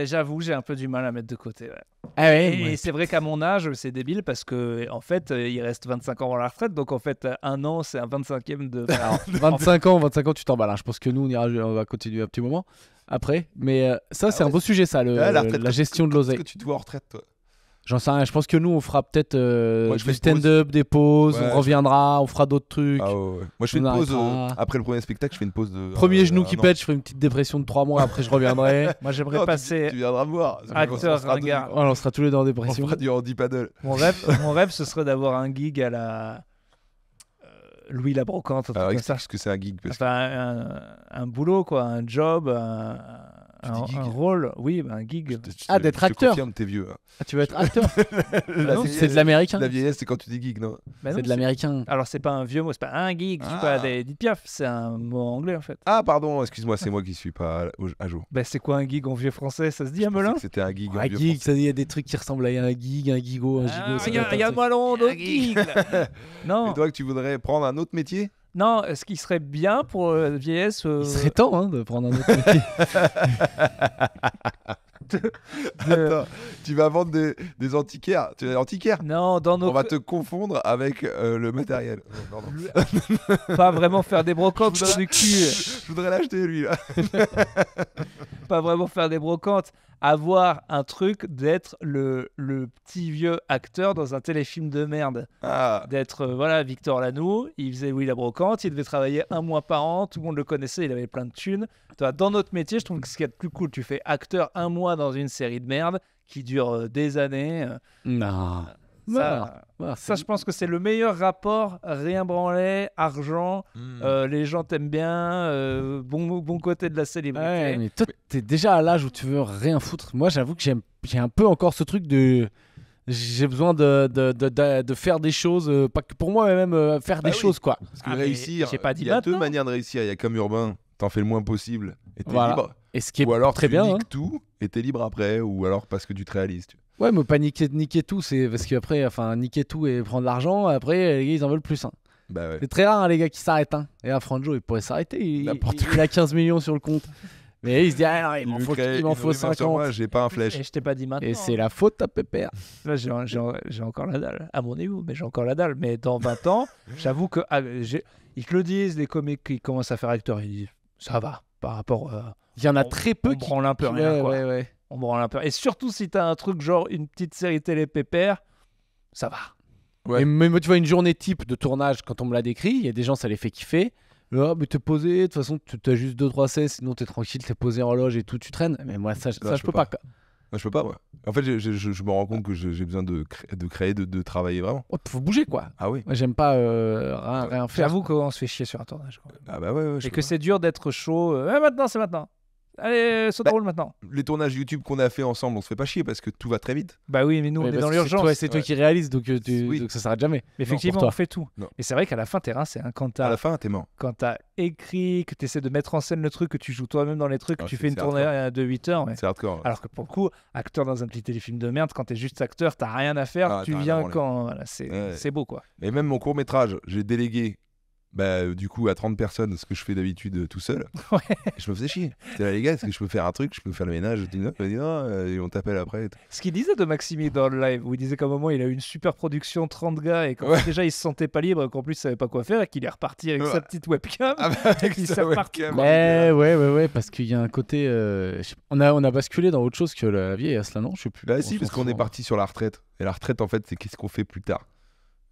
j'avoue, j'ai un peu du mal à mettre de côté. Ouais. Ah ouais, Et ouais. c'est vrai qu'à mon âge, c'est débile parce que en fait, il reste 25 ans avant la retraite, donc en fait, un an, c'est un 25e de. Alors, 25 ans, tu t'emballes. Hein. Je pense que nous, on va continuer un petit moment après. Mais ça, c'est un ouais, beau sujet, ça, La retraite, la gestion de Est-ce l'oseille. que tu te vois en retraite, toi? J'en sais rien. Je pense que nous, on fera peut-être Moi, je fais du une pause. stand-up, des pauses, Ouais, on reviendra, on fera d'autres trucs. Ah ouais. Moi, je fais On une pause. arrêtera. Après le premier spectacle, je fais une pause de. Premier genou un qui an. pète, je ferai une petite dépression de 3 mois, après je reviendrai. moi, j'aimerais Non, passer. Tu viendras me voir. acteur On sera deux. ringard. Voilà, on sera tous les deux en On dépression. fera du handi paddle. Mon rêve, ce serait d'avoir un gig à la Louis la Brocante, un truc Alors, comme ça. explique ce que c'est un geek. Parce que Enfin, un boulot, quoi, un job, Tu dis gig un rôle. Oui, un gig. Ah, d'être acteur. Je confirme, t'es vieux. hein. Ah, tu veux être acteur. La non, vieillesse- C'est de l'américain. La vieillesse, c'est quand tu dis geek, non? Bah non, C'est de l'américain. Alors, c'est pas un vieux mot, c'est pas un gig, c'est pas des Edith Piaf, c'est un mot anglais en fait. Ah, pardon, excuse-moi, c'est moi qui suis pas à jour. Bah, c'est quoi un gig en vieux français? Ça se dit, Je un pensais melun? que c'était un geek. en Un vieux geek, français. ça, il y a des trucs qui ressemblent à un gig, un gigot, un gigot. ça doit être un truc. Malon, Un d'autres gig. gigs. là. Non, Et toi, que tu voudrais prendre un autre métier? non, ce qui serait bien pour la vieillesse. Il serait temps hein, de prendre un autre métier. Attends, tu vas vendre des antiquaires. Tu es antiquaire? Non, dans nos. On va te confondre avec le matériel. Oh, pardon. Pas vraiment faire des brocantes Je dans du cul. Je voudrais l'acheter, lui, là. Pas vraiment faire des brocantes. Avoir un truc d'être le petit vieux acteur dans un téléfilm de merde. Ah, D'être voilà Victor Lanoux, il faisait Louis la Brocante, il devait travailler 1 mois par an, tout le monde le connaissait, il avait plein de thunes. Toi, dans notre métier, je trouve que ce qui est le plus cool, tu fais acteur 1 mois dans une série de merde qui dure des années. Non. Ça, ça, je pense que c'est le meilleur rapport, rien branlé, argent, les gens t'aiment bien, bon côté de la célébrité. Ouais, mais toi, t'es déjà à l'âge où tu veux rien foutre. Moi, j'avoue que j'ai un peu encore ce truc de. J'ai besoin de faire des choses, pas que pour moi, mais même faire des oui. choses, quoi. Parce que Ah, mais réussir, j'ai pas dit il y a deux maintenant. manières de réussir. Il y a comme urbain, t'en fais le moins possible et t'es Voilà. libre. Et ce qui est Ou alors très tu bien. niques Hein. tout et t'es libre après. Ou alors parce que tu te réalises. Ouais, mais pas niquer tout, c'est parce qu'après, enfin, niquer tout et prendre l'argent, après, les gars, ils en veulent plus. Hein. Bah ouais. C'est très rare, hein, les gars qui s'arrêtent. Hein. Et là, Franjo, il pourrait s'arrêter. N'importe Il a 15 millions sur le compte. Mais il se dit, ah, non, il m'en faut, Lucret, il m'en une faut rumeur sur 50. moi, j'ai pas un flèche. Et je t'ai pas dit maintenant. Et c'est la faute à Pépère. Là, j'ai encore la dalle. À mon niveau, mais j'ai encore la dalle. Mais dans 20 ans, j'avoue que ils te le disent, les comiques qui commencent à faire acteur, ils disent ça va par rapport. Il y en a On- très peu on qui. branle un peu rien, Ouais, quoi. ouais. On branle un peu. Et surtout si t'as un truc genre une petite série télé pépère, ça va. Ouais. Et même, tu vois, une journée type de tournage, quand on me l'a décrit, il y a des gens, ça les fait kiffer. là, mais t'es posé, de toute façon, t'as juste 2-3 16, sinon t'es tranquille, t'es posé en loge et tout, tu traînes. Mais moi, ça, Non, je peux pas. quoi. Moi, je peux pas, moi. En fait, je me rends compte que j'ai besoin de créer, de travailler vraiment. Oh, faut bouger, quoi. Ah oui. Moi, j'aime pas rien faire. J'avoue qu'on se fait chier sur un tournage. Quand même. Ah bah ouais, Et que c'est dur d'être chaud. Maintenant, c'est maintenant. Allez, saute Bah, en roule maintenant. Les tournages YouTube qu'on a fait ensemble, on se fait pas chier parce que tout va très vite. Bah oui, mais nous, Ouais, on est parce dans que l'urgence. C'est toi Ouais. qui réalises, donc, Oui. donc ça s'arrête jamais. Mais effectivement, pour toi. on fait tout. Non. Et c'est vrai qu'à la fin, t'es rincé. Hein, quand À la t'as fin, t'es mort. écrit, que t'essaies de mettre en scène le truc, que tu joues toi-même dans les trucs, que Ah, tu c'est- fais une c'est tournée hardcore. de 8 heures. Ouais. C'est hardcore. Alors que pour le coup, acteur dans un petit téléfilm de merde, quand t'es juste acteur, t'as rien à faire, Ah, tu t'as rien à viens branler. quand. Voilà, c'est Ouais. c'est beau quoi. Et même mon court-métrage, j'ai délégué du coup à 30 personnes ce que je fais d'habitude tout seul. Ouais. Et je me faisais chier. C'était là, les gars, est-ce que je peux faire un truc? Je peux faire le ménage? Je dis non, et on t'appelle après. et tout. Ce qu'il disait de Maximi dans le live, où il disait qu'à un moment il a eu une super production, 30 gars, et qu'en Ouais. fait, déjà il se sentait pas libre, et qu'en plus il savait pas quoi faire, et qu'il est reparti avec Ouais. sa petite webcam. Ah bah, avec Il sa s'est reparti, webcam. quoi. Mais ouais, parce qu'il y a un côté. On a basculé dans autre chose que la vieillesse là, non? Je sais plus. Bah si, parce qu'on est parti sur la retraite. Et la retraite, en fait, c'est qu'est-ce qu'on fait plus tard.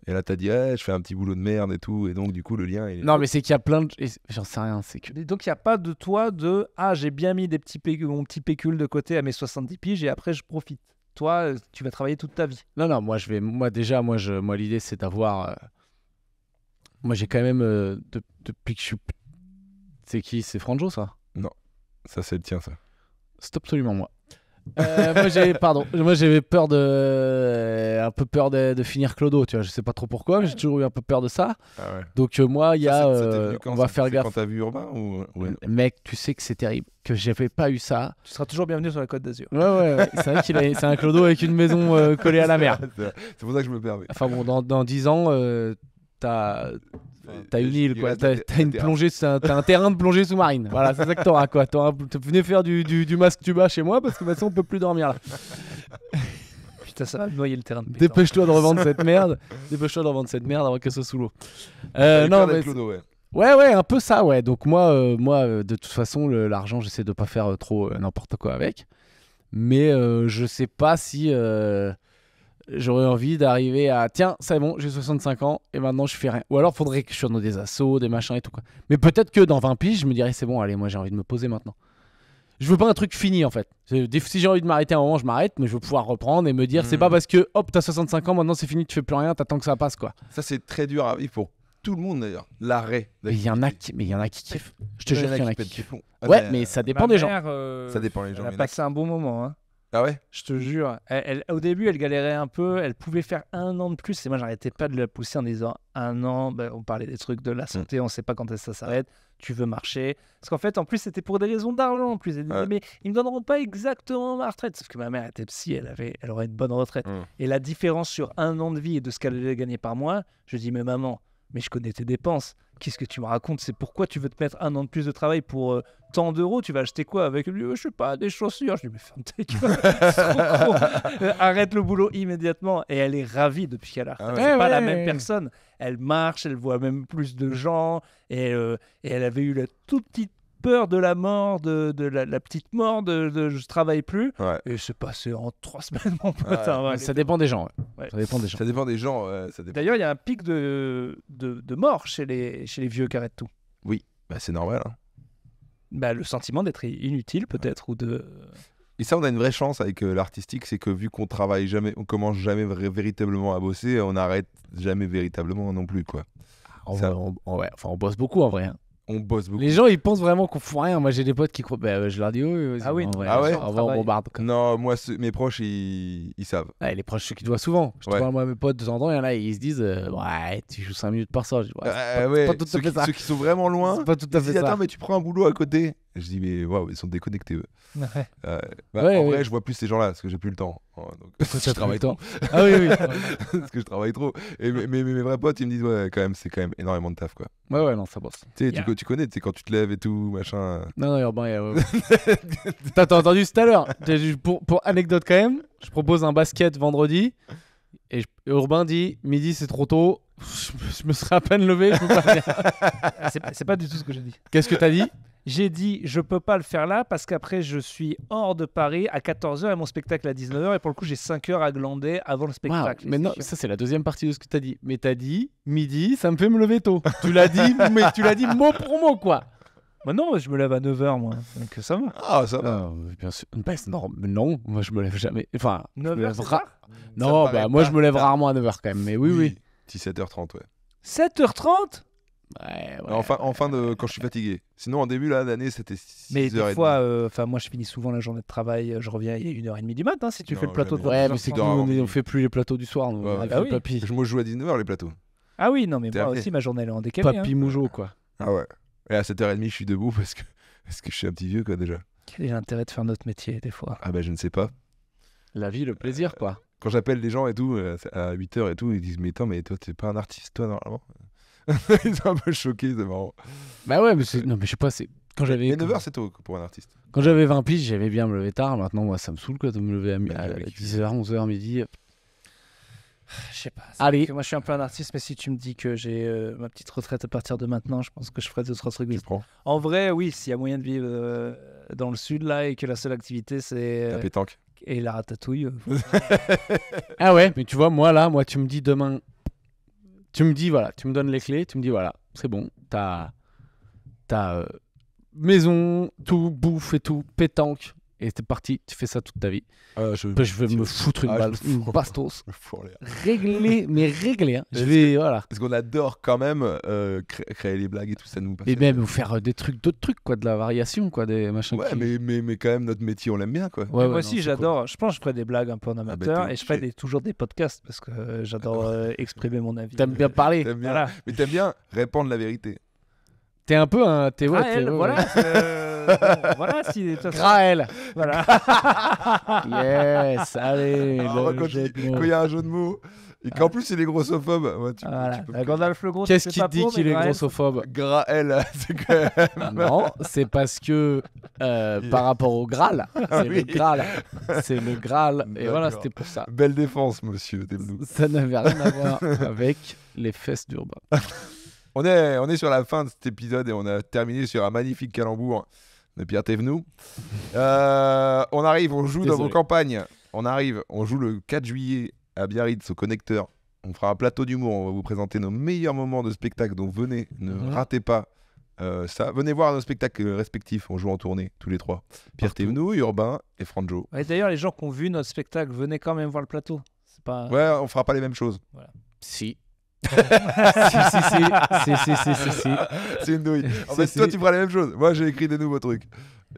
Et là, t'as dit, je fais un petit boulot de merde et tout. Et donc, du coup, le lien, il est... Non, mais c'est qu'il y a plein de. J'en sais rien, c'est que. Et donc il n'y a pas de toi de j'ai bien mis des petits mon petit pécule de côté à mes 70 piges et après je profite. Toi, tu vas travailler toute ta vie. Non, moi l'idée c'est d'avoir. Moi j'ai quand même depuis que je suis. C'est qui? C'est Franjo ça? Ça, c'est le tien, ça. C'est absolument moi. Moi j'avais peur un peu peur de finir Clodo, tu vois, je sais pas trop pourquoi, mais j'ai toujours eu un peu peur de ça. Ah ouais. Donc moi il y a Ça t'est venu quand, on va ça faire C'est gaffe. quand t'as vu Urbain ou... Ouais. Mec, tu sais que c'est terrible que j'avais pas eu ça. Tu seras toujours bienvenu sur la Côte d'Azur. Ouais. C'est vrai c'est un Clodo avec une maison collée à la mer. C'est pour ça que je me permets. Enfin bon, dans 10 ans t'as une île, quoi. T'as une plongée, t'as un terrain de plongée sous-marine. Voilà, c'est ça que t'auras, quoi. Venez faire du masque tuba chez moi parce que maintenant on peut plus dormir là. Putain, ça va me noyer le terrain de pétanque. Dépêche-toi de revendre cette merde. Dépêche-toi de revendre cette merde avant qu'elle soit sous l'eau. T'avais Non, peur mais d'être Clodo, ouais. ouais, un peu ça, ouais. Donc moi, de toute façon, l'argent, j'essaie de pas faire trop n'importe quoi avec. Mais je sais pas si j'aurais envie d'arriver à tiens, c'est bon, j'ai 65 ans et maintenant je fais rien. Ou alors faudrait que je sois dans des assos, des machins et tout quoi. Mais peut-être que dans 20 piges, je me dirais c'est bon, allez, moi j'ai envie de me poser maintenant. Je veux pas un truc fini en fait. Si j'ai envie de m'arrêter à un moment, je m'arrête, mais je veux pouvoir reprendre et me dire c'est pas parce que hop, t'as 65 ans, maintenant c'est fini, tu fais plus rien, t'attends que ça passe quoi. Ça, c'est très dur à vivre pour tout le monde, d'ailleurs. L'arrêt. Mais il y en a qui kiffent. Je te jure qu'il y en a qui pètent des kiffent. plombs. Ouais, mais ça dépend Ma des gens. mère, Ça dépend des gens. Elle il y a en a passé un bon moment. Hein. Ah ouais? Je te jure. Au début, elle galérait un peu. Elle pouvait faire 1 an de plus. Et moi, j'arrêtais pas de la pousser en disant 1 an. On parlait des trucs de la santé. On sait pas quand ça s'arrête. Tu veux marcher. Parce qu'en fait, en plus, c'était pour des raisons d'argent. En plus, elle disait, Ouais. mais ils me donneront pas exactement ma retraite. Sauf que ma mère était psy. Elle aurait une bonne retraite. Et la différence sur 1 an de vie et de ce qu'elle allait gagner par mois, je dis, mais maman, mais je connais tes dépenses. Qu'est-ce que tu me racontes? C'est pourquoi tu veux te mettre 1 an de plus de travail pour tant d'euros? Tu vas acheter quoi avec lui? Je sais pas, des chaussures. Je dis, mais ferme ta gueule. C'est trop con. Arrête le boulot immédiatement. Et elle est ravie depuis qu'elle a retraite. Ah ouais. C'est pas la Ouais. même personne. Elle marche, elle voit même plus de gens. Et elle avait eu la toute petite peur de la mort, de la petite mort, de je travaille plus. Ouais. Et c'est passé en 3 semaines, mon pote. Ouais. hein, ouais. Ça dépend des gens. Ouais. Ça dépend des gens. Ça dépend des gens. Ça dépend. D'ailleurs, il y a un pic de mort chez les vieux qui arrêtent tout. Bah, c'est normal. Hein. Bah, le sentiment d'être inutile, peut-être, ou de. Et ça, on a une vraie chance avec l'artistique, c'est que vu qu'on travaille jamais, on commence jamais véritablement à bosser, on n'arrête jamais véritablement non plus, quoi. Ça- Ouais, enfin, on bosse beaucoup en vrai. Hein. On bosse beaucoup. Les gens, ils pensent vraiment qu'on fout rien. Moi, j'ai des potes qui croient. Bah, je leur dis oui. Ah oui. En vrai, Ah ouais. en vrai, on bombarde. quoi. Non, moi, mes proches, ils savent. Ouais, les proches, ceux qui te voient souvent. Je te Ouais. parle, moi, mes potes, de temps en temps, il y en a, ils se disent ouais, tu joues 5 minutes par soir. Je dis, ouais, Ouais, c'est pas tout à ceux, fait ça. ceux qui sont vraiment loin, C'est pas tout à ils fait disent ça. attends, mais tu prends un boulot à côté. Je dis mais waouh, ils sont déconnectés eux. Ouais. Bah, Ouais, en ouais. vrai, je vois plus ces gens-là parce que j'ai plus le temps. Donc, Toi, je travaille trop. Ah oui. Parce que je travaille trop. Et mes vrais potes, ils me disent ouais, quand même, c'est quand même énormément de taf, quoi. Ouais, non, ça bosse. Tu sais, Yeah. tu connais, tu sais, quand tu te lèves et tout, machin. Non, Urbain, T'as entendu tout à l'heure. Pour anecdote quand même, je propose un basket vendredi. Et Urbain dit midi, c'est trop tôt. Je me serais à peine levé. Je peux pas venir. Ah, c'est pas du tout ce que j'ai dit. Qu'est-ce que t'as dit? J'ai dit, je peux pas le faire là parce qu'après, je suis hors de Paris à 14h et mon spectacle à 19h. Et pour le coup, j'ai 5 heures à glander avant le Wow, spectacle. mais C'est non, chiant. ça c'est la deuxième partie de ce que t'as dit. Mais t'as dit midi, ça me fait me lever tôt. Tu l'as dit, mais tu l'as dit mot pour mot quoi. Bah non, je me lève à 9h, moi. Donc ça va. Ah, ça va. Bien sûr. Bah, c'est normal. Mais non, moi je me lève jamais. Enfin, je me 9h, lève c'est ra- tard Non, me paraît bah moi je pas me lève tard. rarement à 9h quand même. Mais oui. 17h30, ouais. 7h30 Ouais. Enfin, quand je suis fatigué. Sinon, en début là, d'année, c'était 6h30. Mais des fois, moi je finis souvent la journée de travail, je reviens, il est 1h30 du matin si tu Non, fais le plateau de jamais. Ouais, 22h30. mais c'est que dors nous, avant on midi. fait plus les plateaux du soir. Nous, Ouais, on a ouais. fait Ah le oui. papy. Moi, je joue à 19h les plateaux. Ah oui, non, mais T'es moi appelé. aussi, ma journée elle est en décalé. Papy hein. Mougeot quoi. Ah ouais. Et à 7h30, je suis debout parce que je suis un petit vieux, quoi, déjà. Quel est l'intérêt de faire notre métier, des fois Ah bah, je ne sais pas. La vie, le plaisir quoi. Quand j'appelle les gens et tout, à 8h et tout, ils disent, mais attends, mais toi, t'es pas un artiste, toi, normalement. Ils sont un peu choqués, c'est marrant. Bah ouais, mais c'est. Non, mais je sais pas, c'est. Quand j'avais. Mais 9h, c'est tôt pour un artiste. Quand j'avais 20 piges, j'aimais bien me lever tard. Maintenant, moi, ça me saoule quoi, de me lever à avec- 10h, 11h, midi. Je sais pas. Allez. Moi je suis un peu un artiste, mais si tu me dis que j'ai ma petite retraite à partir de maintenant, je pense que je ferai d'autres trucs. Tu prends En vrai, oui, s'il y a moyen de vivre dans le sud là et que la seule activité c'est la pétanque. et la ratatouille. Ah ouais, mais tu vois, moi, tu me dis demain. Tu me dis, voilà, tu me donnes les clés, tu me dis, voilà, c'est bon, t'as maison, tout, bouffe et tout, pétanque, et t'es parti, tu fais ça toute ta vie. Je vais me foutre une balle, une bastos. Je me fous en l'air. Réglé, mais réglé, hein. Je Est-ce vais, voilà. Parce qu'on adore quand même créer les blagues et tout, ça nous Et passionne. même vous faire d'autres trucs, quoi, de la variation, quoi, des machins. Ouais, qui- mais quand même, notre métier, on l'aime bien, quoi. Ouais, Moi ouais, aussi non, c'est j'adore. Je pense que je ferai des blagues un peu en amateur t'es et je ferai obligé. toujours des podcasts parce que j'adore exprimer mon avis. cool. T'aimes bien parler. T'aimes bien, Voilà. mais t'aimes bien répandre la vérité. T'es un peu un. T'es, ouais, Ah, t'es- elle, ouais, voilà. ouais. Bon, voilà, si. de toute façon, Graël. Voilà. Yes, allez. Ah, le quand jeu de mots. il y a un jeu de mots et qu'en plus il est grossophobe, ouais, Voilà. peux La Gandalf le Gros, Qu'est-ce c'est qui pas te dit pour, qu'il mais est Graël, grossophobe? Graël, c'est quand même. Non, c'est parce que par rapport au Graal, c'est le oui. Graal. C'est le Graal. Et voilà, D'accord. c'était pour ça. Belle défense, monsieur Temnou. Ça n'avait rien à voir avec les fesses d'Urbain. On est sur la fin de cet épisode et on a terminé sur un magnifique calembour de Pierre Thévenoud. On arrive, on joue dans Désolé. vos campagnes. On joue le 4 juillet à Biarritz au Connecteur. On fera un plateau d'humour. On va vous présenter nos meilleurs moments de spectacle. Donc venez, ne Mhm. ratez pas ça. Venez voir nos spectacles respectifs. On joue en tournée tous les trois. Pierre Partout. Thévenoud, Urbain et Franjo. Ouais, d'ailleurs, les gens qui ont vu notre spectacle, venez quand même voir le plateau. C'est pas. Ouais, on fera pas les mêmes choses. Si. si. C'est une douille. En Si, fait, toi, si. tu feras les mêmes choses. Moi, j'ai écrit des nouveaux trucs.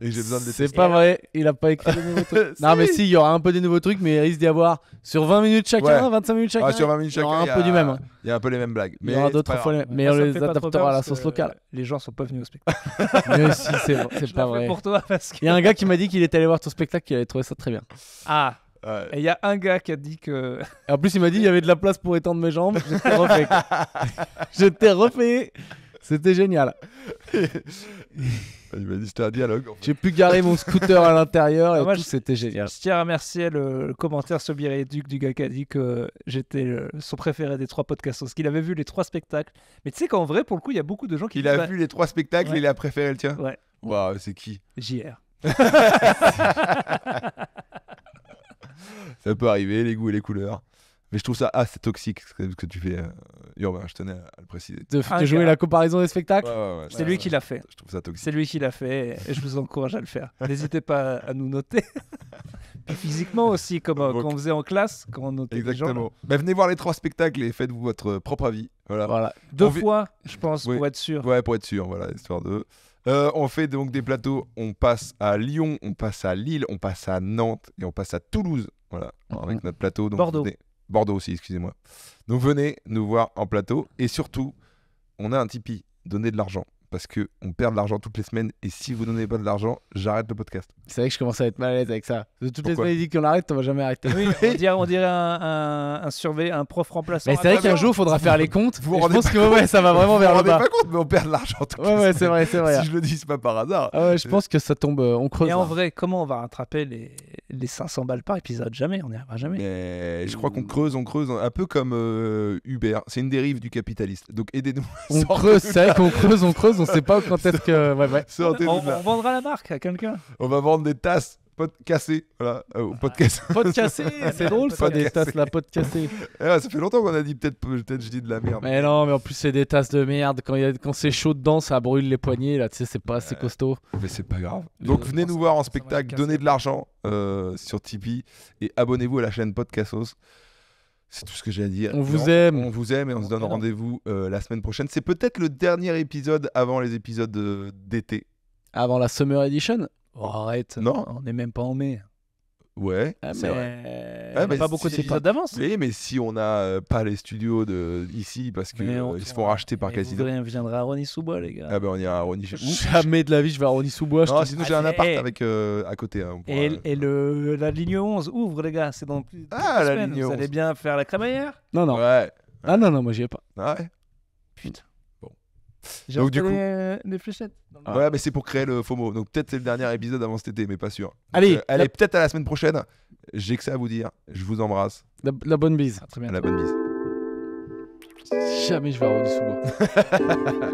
Et j'ai besoin de les C'est tester. pas vrai, il a pas écrit de nouveaux trucs. Non, mais si, il y aura un peu des nouveaux trucs, mais il risque d'y avoir sur 20 minutes chacun, Ouais. 25 minutes chacun. Ah, sur 20 minutes il y aura chacun, un peu du même. Hein. Il y a un peu les mêmes blagues. Il y aura c'est d'autres pas fois grave. les... Mais Moi, on ça me les fait pas trop adaptera peur à la parce sauce que locale. Les gens sont pas venus au spectacle. Mais si, c'est Je pas la fais vrai. pour toi parce que. Il y a un gars qui m'a dit qu'il était allé voir ton spectacle, qu'il avait trouvé ça très bien. Ah. Ouais. Et il y a un gars qui a dit que. Et en plus, il m'a dit il y avait de la place pour étendre mes jambes. Je t'ai refait. Je t'ai refait. C'était génial. Il m'a dit c'était un dialogue. En fait. J'ai pu garer mon scooter à l'intérieur et Ah, moi, tout, c'était génial. Je tiens à remercier le commentaire sur Biréduc du gars qui a dit que j'étais son préféré des 3 podcasts parce qu'il avait vu les 3 spectacles. Mais tu sais qu'en vrai, pour le coup, il y a beaucoup de gens qui Il disent, a bah, vu les 3 spectacles Ouais. et il a préféré le tien. Ouais. Waouh, c'est qui? JR. Ça peut arriver, les goûts et les couleurs. Mais je trouve ça assez toxique ce que tu fais, Urbain. Je tenais à le préciser. De Un jouer gars. la comparaison des spectacles. Ouais, C'est lui qui l'a fait. Je trouve ça toxique. C'est lui qui l'a fait et je vous encourage à le faire. N'hésitez pas à nous noter. Puis physiquement aussi, comme Donc- quand on faisait en classe, quand on notait les gens. Exactement. Bah, venez voir les 3 spectacles et faites-vous votre propre avis. Voilà. Voilà. 2 On vit- fois, je pense, Oui. pour être sûr. Ouais, pour être sûr, voilà, histoire de. On fait donc des plateaux. On passe à Lyon, on passe à Lille, on passe à Nantes et on passe à Toulouse. Voilà, avec notre plateau. Donc Bordeaux. Bordeaux aussi, excusez-moi. Donc venez nous voir en plateau et surtout, on a un Tipeee. Donnez de l'argent parce que on perd de l'argent toutes les semaines et si vous donnez pas de l'argent, j'arrête le podcast. C'est vrai que je commence à être mal à l'aise avec ça. De toutes les Pourquoi semaines, il dit qu'on arrête, on va jamais arrêter. Oui, on dirait un surveillant, un prof remplaçant. Mais c'est vrai Ah, qu'un bah, jour, il faudra faire les comptes. Vous Et je rendez pense pas que ouais, ça va vraiment Vous vers vous le rendez bas. pas compte, mais on perd de l'argent toutes les Ouais, semaines. c'est vrai, c'est vrai. Si je le dis, c'est pas par hasard. Ah ouais, je pense que ça tombe, on creuse. Et en là. vrai, comment on va rattraper les 500 balles par épisode, jamais, on n'y arrivera jamais. Mais je crois qu'on creuse, un peu comme Uber. C'est une dérive du capitaliste. Donc aidez-nous. On creuse, c'est vrai qu'on creuse, on sait pas quand est-ce que. Ouais. Sortez-nous On de là. vendra la marque à quelqu'un. On va vendre des tasses cassées. Voilà, podcast. Pot cassé, c'est drôle ça, Pot des cassé. tasses, la pot cassée. Ça fait longtemps qu'on a dit peut-être je dis de la merde. Mais non, mais en plus, c'est des tasses de merde. Quand c'est chaud dedans, ça brûle les poignets, là, tu sais, c'est pas assez costaud. Mais c'est pas grave. Donc venez nous voir en spectacle, donnez de l'argent sur Tipeee et abonnez-vous à la chaîne Podcastos. C'est tout ce que j'ai à dire. On vous aime. On vous aime et on se donne rendez-vous la semaine prochaine. C'est peut-être le dernier épisode avant les épisodes d'été. Avant la Summer Edition. Oh, arrête, Non. on n'est même pas en mai. Ouais, Ah, c'est vrai. mais... Ah, On mais n'a pas beaucoup si- d'épisodes d'avance. Oui, mais si on n'a pas les studios ici parce qu'ils se font racheter par Casino. Vous viendrez à Rony-sous-Bois, les gars. Ah ben on ira à Ronny. Jamais de la vie, je vais à Rony-sous-Bois. Non, sinon j'ai un appart Eh. avec à côté. Hein, on pourra- La ligne 11 ouvre, les gars. C'est dans plus de Ah, la semaines. ligne Vous 11. allez bien faire la crémaillère? Non, non. Ouais. Ah non, moi j'y ai pas. Ouais. Putain. Bon. J'ai Donc, du repéré coup- les fléchettes. Ouais, mais c'est pour créer le FOMO. Donc peut-être c'est le dernier épisode avant cet été, mais pas sûr. Donc, Allez, allez, peut-être à la semaine prochaine. J'ai que ça à vous dire. Je vous embrasse. la bonne bise. Ah, très bien. À la bonne bise. Jamais je vais à Rony-sous-Bois.